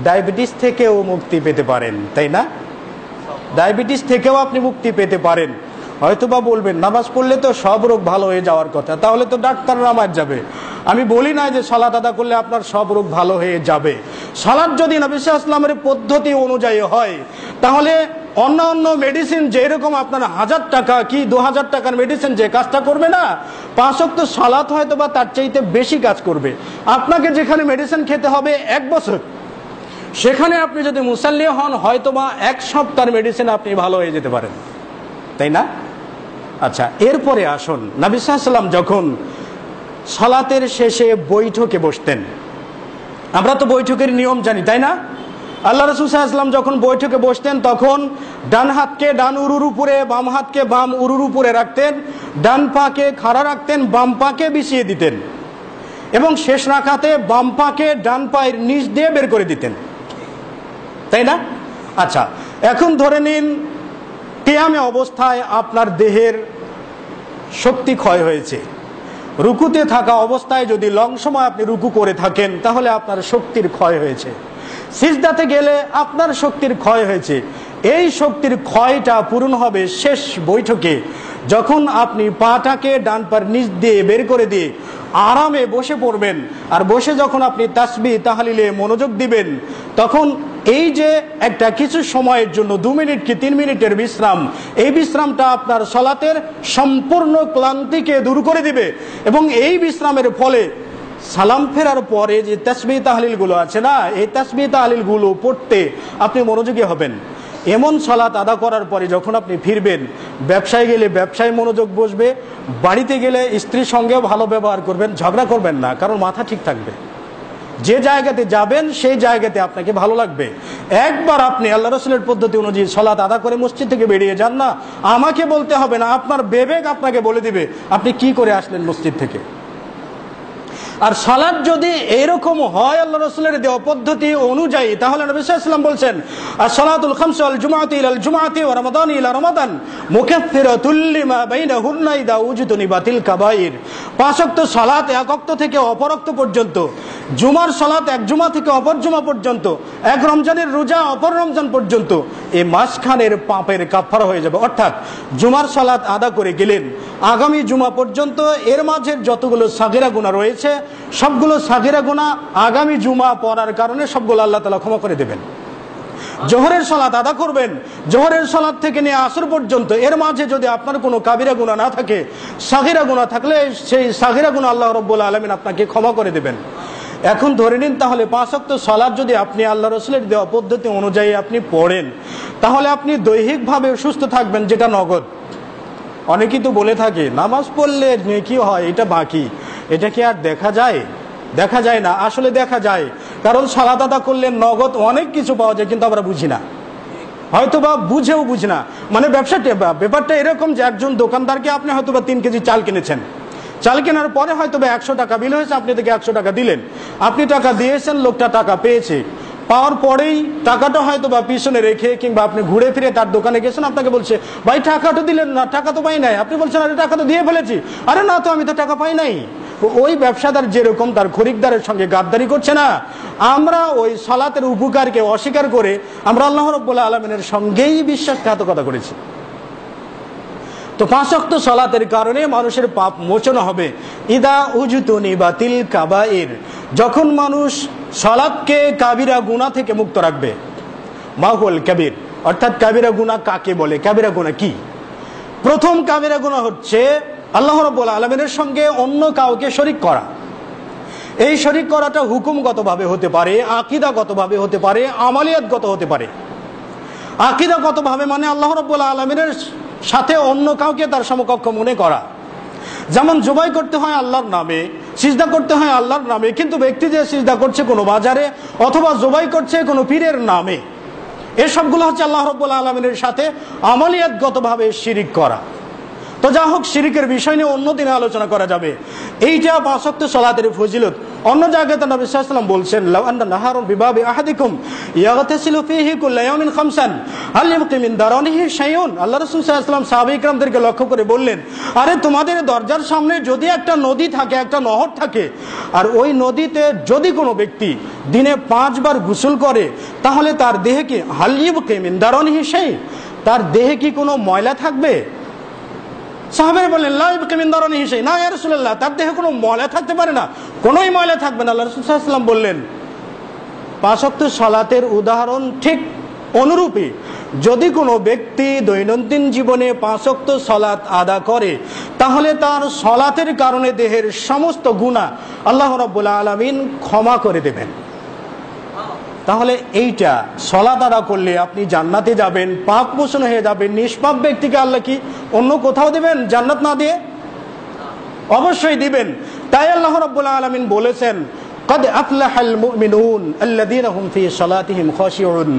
ডায়াবেটিস থেকেও মুক্তি পেতে পারেন, তাই না? ডায়াবেটিস থেকেও আপনি মুক্তি পেতে পারেন। হয়তোবা বলবেন নামাজ পড়লে তো সব রোগ ভালো হয়ে যাওয়ার কথা, তাহলে তো ডাক্তাররা মার যাবে। আমি বলি না যে সালাত আদা করলে আপনার সব রোগ ভালো হয়ে যাবে। সালাত যদি নবী সাল্লাল্লাহু আলাইহি ওয়াসাল্লামের পদ্ধতি অনুযায়ী হয়, তাহলে অন্য মেডিসিন যেরকম আপনার 1000 টাকা কি 2000 টাকার মেডিসিন যে কাজটা করবে না, 5 ওয়াক্ত সালাত হয়তো বা তার চাইতে বেশি কাজ করবে। আপনাকে যেখানে মেডিসিন খেতে হবে 1 বছর, সেখানে আপনি যদি মুসাল্লি হন, হয়তোবা 1 সপ্তাহের মেডিসিন আপনি ভালো হয়ে যেতে পারেন, তাই না? আচ্ছা, এরপরে আসুন, নবী সাল্লাল্লাহু আলাইহি ওয়াসাল্লাম যখন সালাতের শেষে বৈঠকে বসতেন, আমরা তো বৈঠকের নিয়ম জানি, তাই না? আল্লাহ রাসূল সাল্লাল্লাহু আলাইহি ওয়াসাল্লাম যখন বৈঠকে বসতেন, তখন ডান হাতকে ডান উরুর উপরে, বাম হাতকে বাম উরুর উপরে রাখতেন, ডান পাকে খাড়া রাখতেন, বাম পাকে বিছিয়ে দিতেন, এবং শেষ রাকাতে বাম পাকে ডান পায়ের নিচ দিয়ে বের করে দিতেন, তাই না? আচ্ছা, এখন ধরে নিন কিয়ামে অবস্থায় আপনার দেহের শক্তি ক্ষয় হয়েছে। রুকুতে থাকা অবস্থায় যদি লং সময় আপনি রুকু করে থাকেন, তাহলে আপনার শক্তির ক্ষয় হয়েছে। সিজদাতে গেলে আপনার শক্তির ক্ষয় হয়েছে। এই শক্তির ক্ষয়টা পূরণ হবে শেষ বৈঠকে, যখন আপনি পাটাকে ডান পার নিচ দিয়ে বের করে দিয়ে আরামে বসে পড়বেন। আর বসে যখন আপনি তাসবিহ তাহলিলে মনোযোগ দিবেন, তখন এই যে একটা কিছু সময়ের জন্য 2 মিনিট কি 3 মিনিটের বিশ্রাম, এই বিশ্রামটা আপনার সালাতের সম্পূর্ণ ক্লান্তিকে দূর করে দিবে। এবং এই বিশ্রামের ফলে সালাম ফেরার পরে যে তাসবিহ তাহলিলগুলো আছে না, এই তাসবিহ তাহলিলগুলো পড়তে আপনি মনোযোগী হবেন। এমন সালাত আদা করার পরে যখন আপনি ফিরবেন, ব্যবসায় গেলে ব্যবসায় মনোযোগ বসবে, বাড়িতে গেলে স্ত্রীর সঙ্গেও ভালো ব্যবহার করবেন, ঝগড়া করবেন না, কারণ মাথা ঠিক থাকবে। যে জায়গাতে যাবেন সেই জায়গাতে আপনাকে ভালো লাগবে। একবার আপনি আল্লাহ রাসূলের পদ্ধতি অনুযায়ী সালাত আদা করে মসজিদ থেকে বেরিয়ে যান না, আমাকে বলতে হবে না, আপনার বিবেক আপনাকে বলে দিবে আপনি কি করে আসলেন মসজিদ থেকে। আর সালাত যদি এরকম হয় আল্লাহ রাসূলের দেওয়া পদ্ধতি অনুযায়ী, তাহলে নবী সাল্লাল্লাহু আলাইহি ওয়াসাল্লাম বলছেন as-salatul khamsu wal jumu'atu ila al-jumu'ati wa ramadanu ila ramadan mukaffiratun lima bainahunna idha wujtunibatil kaba'ir। পাঁচ ওয়াক্ত সালাত এক ওয়াক্ত থেকে অপর ওয়াক্ত পর্যন্ত, জুমার সালাত এক জুমা থেকে অপর জুমা পর্যন্ত, এক রমজানের রোজা অপর রমজান পর্যন্ত, এই মাসখানের পাপের কাফারা হয়ে যাবে। অর্থাৎ জুমার সালাত আদা করে গেলেন, আগামী জুমা পর্যন্ত এর মাঝে যতগুলো সাগিরা গুনাহ রয়েছে সবগুলো সাগিরা গুনাহ আগামী জুমা পড়ার কারণে সবগুলো আল্লাহ তাআলা ক্ষমা করে দেবেন। জোহরের সালাত আদা করবেন, জোহরের সালাত থেকে নিয়ে আসর পর্যন্ত এর মাঝে যদি আপনার কোনো কাবিরা গুনাহ না থাকে, সাগিরা গুনাহ থাকলে সেই সাগিরা গুনাহ আল্লাহ রাব্বুল আলামিন আপনাকে ক্ষমা করে দেবেন। এখন ধরে নিন তাহলে পাঁচ ওয়াক্ত সালাত যদি আপনি আল্লাহ রাসূলের দেওয়া পদ্ধতি অনুযায়ী আপনি পড়েন, তাহলে আপনি দৈহিকভাবে সুস্থ থাকবেন, যেটা নগদ। অনেকেই তো বলে থাকে নামাজ পড়লে নেকি হয়, এটা বাকি, এটা কি আর দেখা যায়? দেখা যায় না, আসলে দেখা যায়। কারণ সালাত আদা করলে নগদ অনেক কিছু পাওয়া যায়, কিন্তু আমরা বুঝি না, হয়তো বা বুঝেও বুঝি না। মানে ব্যাপারটা এরকম যে একজন দোকানদারকে আপনি হয়তো বা 3 কেজি চাল কিনেছেন, চাল কেনার পরে হয়তো বা 100 টাকা বিল হয়েছে, আপনি থেকে 100 টাকা দিলেন, আপনি টাকা দিয়েছেন, লোকটা টাকা পেয়েছে, পাওয়ার পরেই টাকাটা হয়তো বা পিছনে রেখে কিংবা আপনি ঘুরে ফিরে তার দোকানে গেছেন, আপনাকে বলছে ভাই টাকাটা দিলেন না, টাকা তো পাই নাই। আপনি বলছেন আরে টাকা তো দিয়ে ফেলেছি, আরে না তো আমি তো টাকা পাই নাই। ওই ব্যবসাদার যেরকম তার খরিদ্দারের সঙ্গে গাদ্দারি করছে না, আমরা ওই সালাতের উপকারকে অস্বীকার করে আমরা আল্লাহ রাব্বুল আলামিনের সঙ্গেই বিশ্বাসঘাতকতা করেছি। তো পাঁচ ওয়াক্ত সালাতের কারণে মানুষের পাপ মোচন হবে। ইদা উজতুনিবাতিল কাবাইর, যখন মানুষ সালাতকে কাবিরা গুনাহ থেকে মুক্ত রাখবে। মাহুল কাবির, অর্থাৎ কাবিরা গুনাহ কাকে বলে, কাবিরা গুনাহ কি? প্রথম কাবিরা গুনাহ হচ্ছে আল্লাহ রাব্বুল আলামিনের সঙ্গে অন্য কাউকে শরীক করা। এই শরীক করাটা হুকুমগতভাবে হতে পারে, আকীদাগতভাবে হতে পারে, আমালিয়াতগত হতে পারে। আকীদাগতভাবে মানে আল্লাহ রাব্বুল আলামিনের সাথে অন্য কাউকে তার সমকক্ষ মনে করা। যেমন জবাই করতে হয় আল্লাহর নামে, সিজদা করতে হয় আল্লাহর নামে, কিন্তু ব্যক্তি যে সিজদা করছে কোনো বাজারে অথবা জবাই করছে কোনো পীরের নামে, এসবগুলো হচ্ছে আল্লাহ রাব্বুল আলামিনের সাথে আমালিয়াতগতভাবে শিরিক করা। তো যা হোক, শিরিকের বিষয় নিয়ে অন্য দিনে আলোচনা করা যাবে। এইটা পাঁচ ওয়াক্ত সালাতের ফজিলত। অন্য জায়গায় নবী সাল্লাল্লাহু আলাইহি ওয়াসাল্লাম বলছেন লাউ আন্না নাহারুন বিবাবি আহাদিকুম ইয়াগতাসিলু ফীহি কুল্লা ইয়াউমিন খামসান হাল ইয়াবকি মিন দারানিহি শাইউন। আল্লাহ রাসূল সাল্লাল্লাহু আলাইহি ওয়াসাল্লাম সাহাবায়ে কিরামদেরকে লক্ষ্য করে বললেন, আরে তোমাদের দরজার সামনে যদি একটা নদী থাকে, একটা নহর থাকে, আর ওই নদীতে যদি কোনো ব্যক্তি দিনে 5 বার গোসল করে, তাহলে তার দেহে কি হাল ইয়াবকি মিন দারানিহি শাই, তার দেহে কি কোনো ময়লা থাকবে? সাহাবারা বললেন লা ইয়াবকি মিন দারানিহি শাই, না ইয়া রাসূলুল্লাহ, তার দেহে কোনো ময়লা থাকতে পারে না, কোনোই ময়লা থাকবে না। আল্লাহ রাসূল সাল্লাল্লাহু আলাইহি ওয়াসাল্লাম বললেন পাঁচ ওয়াক্ত সালাতের উদাহরণ ঠিক অনুরূপী। যদি কোনো ব্যক্তি দৈনন্দিন জীবনে 5 ওয়াক্ত সালাত আদা করে, তাহলে তার সালাতের কারণে দেহের সমস্ত গুনাহ আল্লাহ রাব্বুল আলামিন ক্ষমা করে দেবেন। তাহলে এইটা সালাত আদা করলে আপনি জান্নাতে যাবেন, পাপ মোচন হয়ে যাবেন। নিষ্পাপ ব্যক্তিকে আল্লাহ কি অন্য কোথাও দিবেন জান্নাত না দিয়ে? অবশ্যই দিবেন। তাই আল্লাহ রাব্বুল আলামিন বলেছেন قد أفلح المؤمنون الذين هم في صلاتهم خاشعون,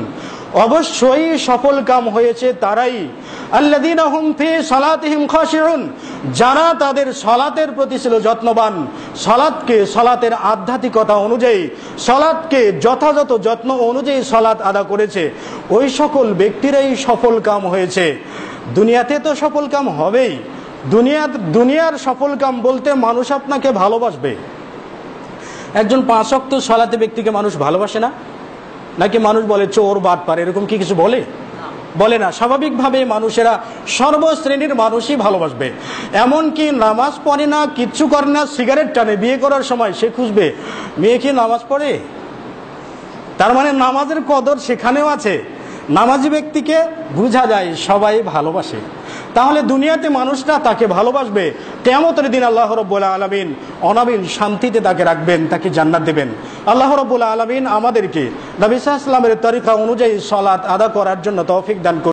অবশ্যই সফল কাম হয়েছে তারাই, আল্লাযীনা হুম ফি সালাতিহিম খাশিউন, যারা তাদের সালাতের প্রতি ছিল যত্নবান, সালাতকে সালাতের আধ্যাত্মিকতা অনুযায়ী, সালাতকে যথাযথ যত্ন অনুযায়ী সালাত আদা করেছে, ওই সকল ব্যক্তিরাই সফল কাম হয়েছে। দুনিয়াতে তো সফল কাম হবেই। দুনিয়ার সফল কাম বলতে মানুষ আপনাকে ভালোবাসবে। একজন 5 ওয়াক্ত সালাতে ব্যক্তিকে মানুষ ভালোবাসে না? নাকি মানুষ বলে চোর বাটপার, এরকম কি কিছু বলে? বলে না। স্বাভাবিকভাবে মানুষেরা সর্বশ্রেণীর মানুষই ভালোবাসবে। এমনকি নামাজ পড়ে না, কিচ্ছু করে না, সিগারেট টানে, বিয়ে করার সময় সে খুঁজবে মেয়ে কি নামাজ পড়ে। তার মানে নামাজের কদর সেখানেও আছে। নামাজি ব্যক্তিকে বোঝা যায় সবাই ভালোবাসে। তাহলে দুনিয়াতে মানুষরা তাকে ভালোবাসবে, কিয়ামতের দিন আল্লাহ রাব্বুল আলামিন অনাবিল শান্তিতে তাকে রাখবেন, তাকে জান্নাত দেবেন। আল্লাহ রাব্বুল আলামিন আমাদেরকে নবী সাল্লাল্লাহু আলাইহি ওয়াসাল্লামের তরিকা অনুযায়ী সালাত আদা করার জন্য তৌফিক দান করুন।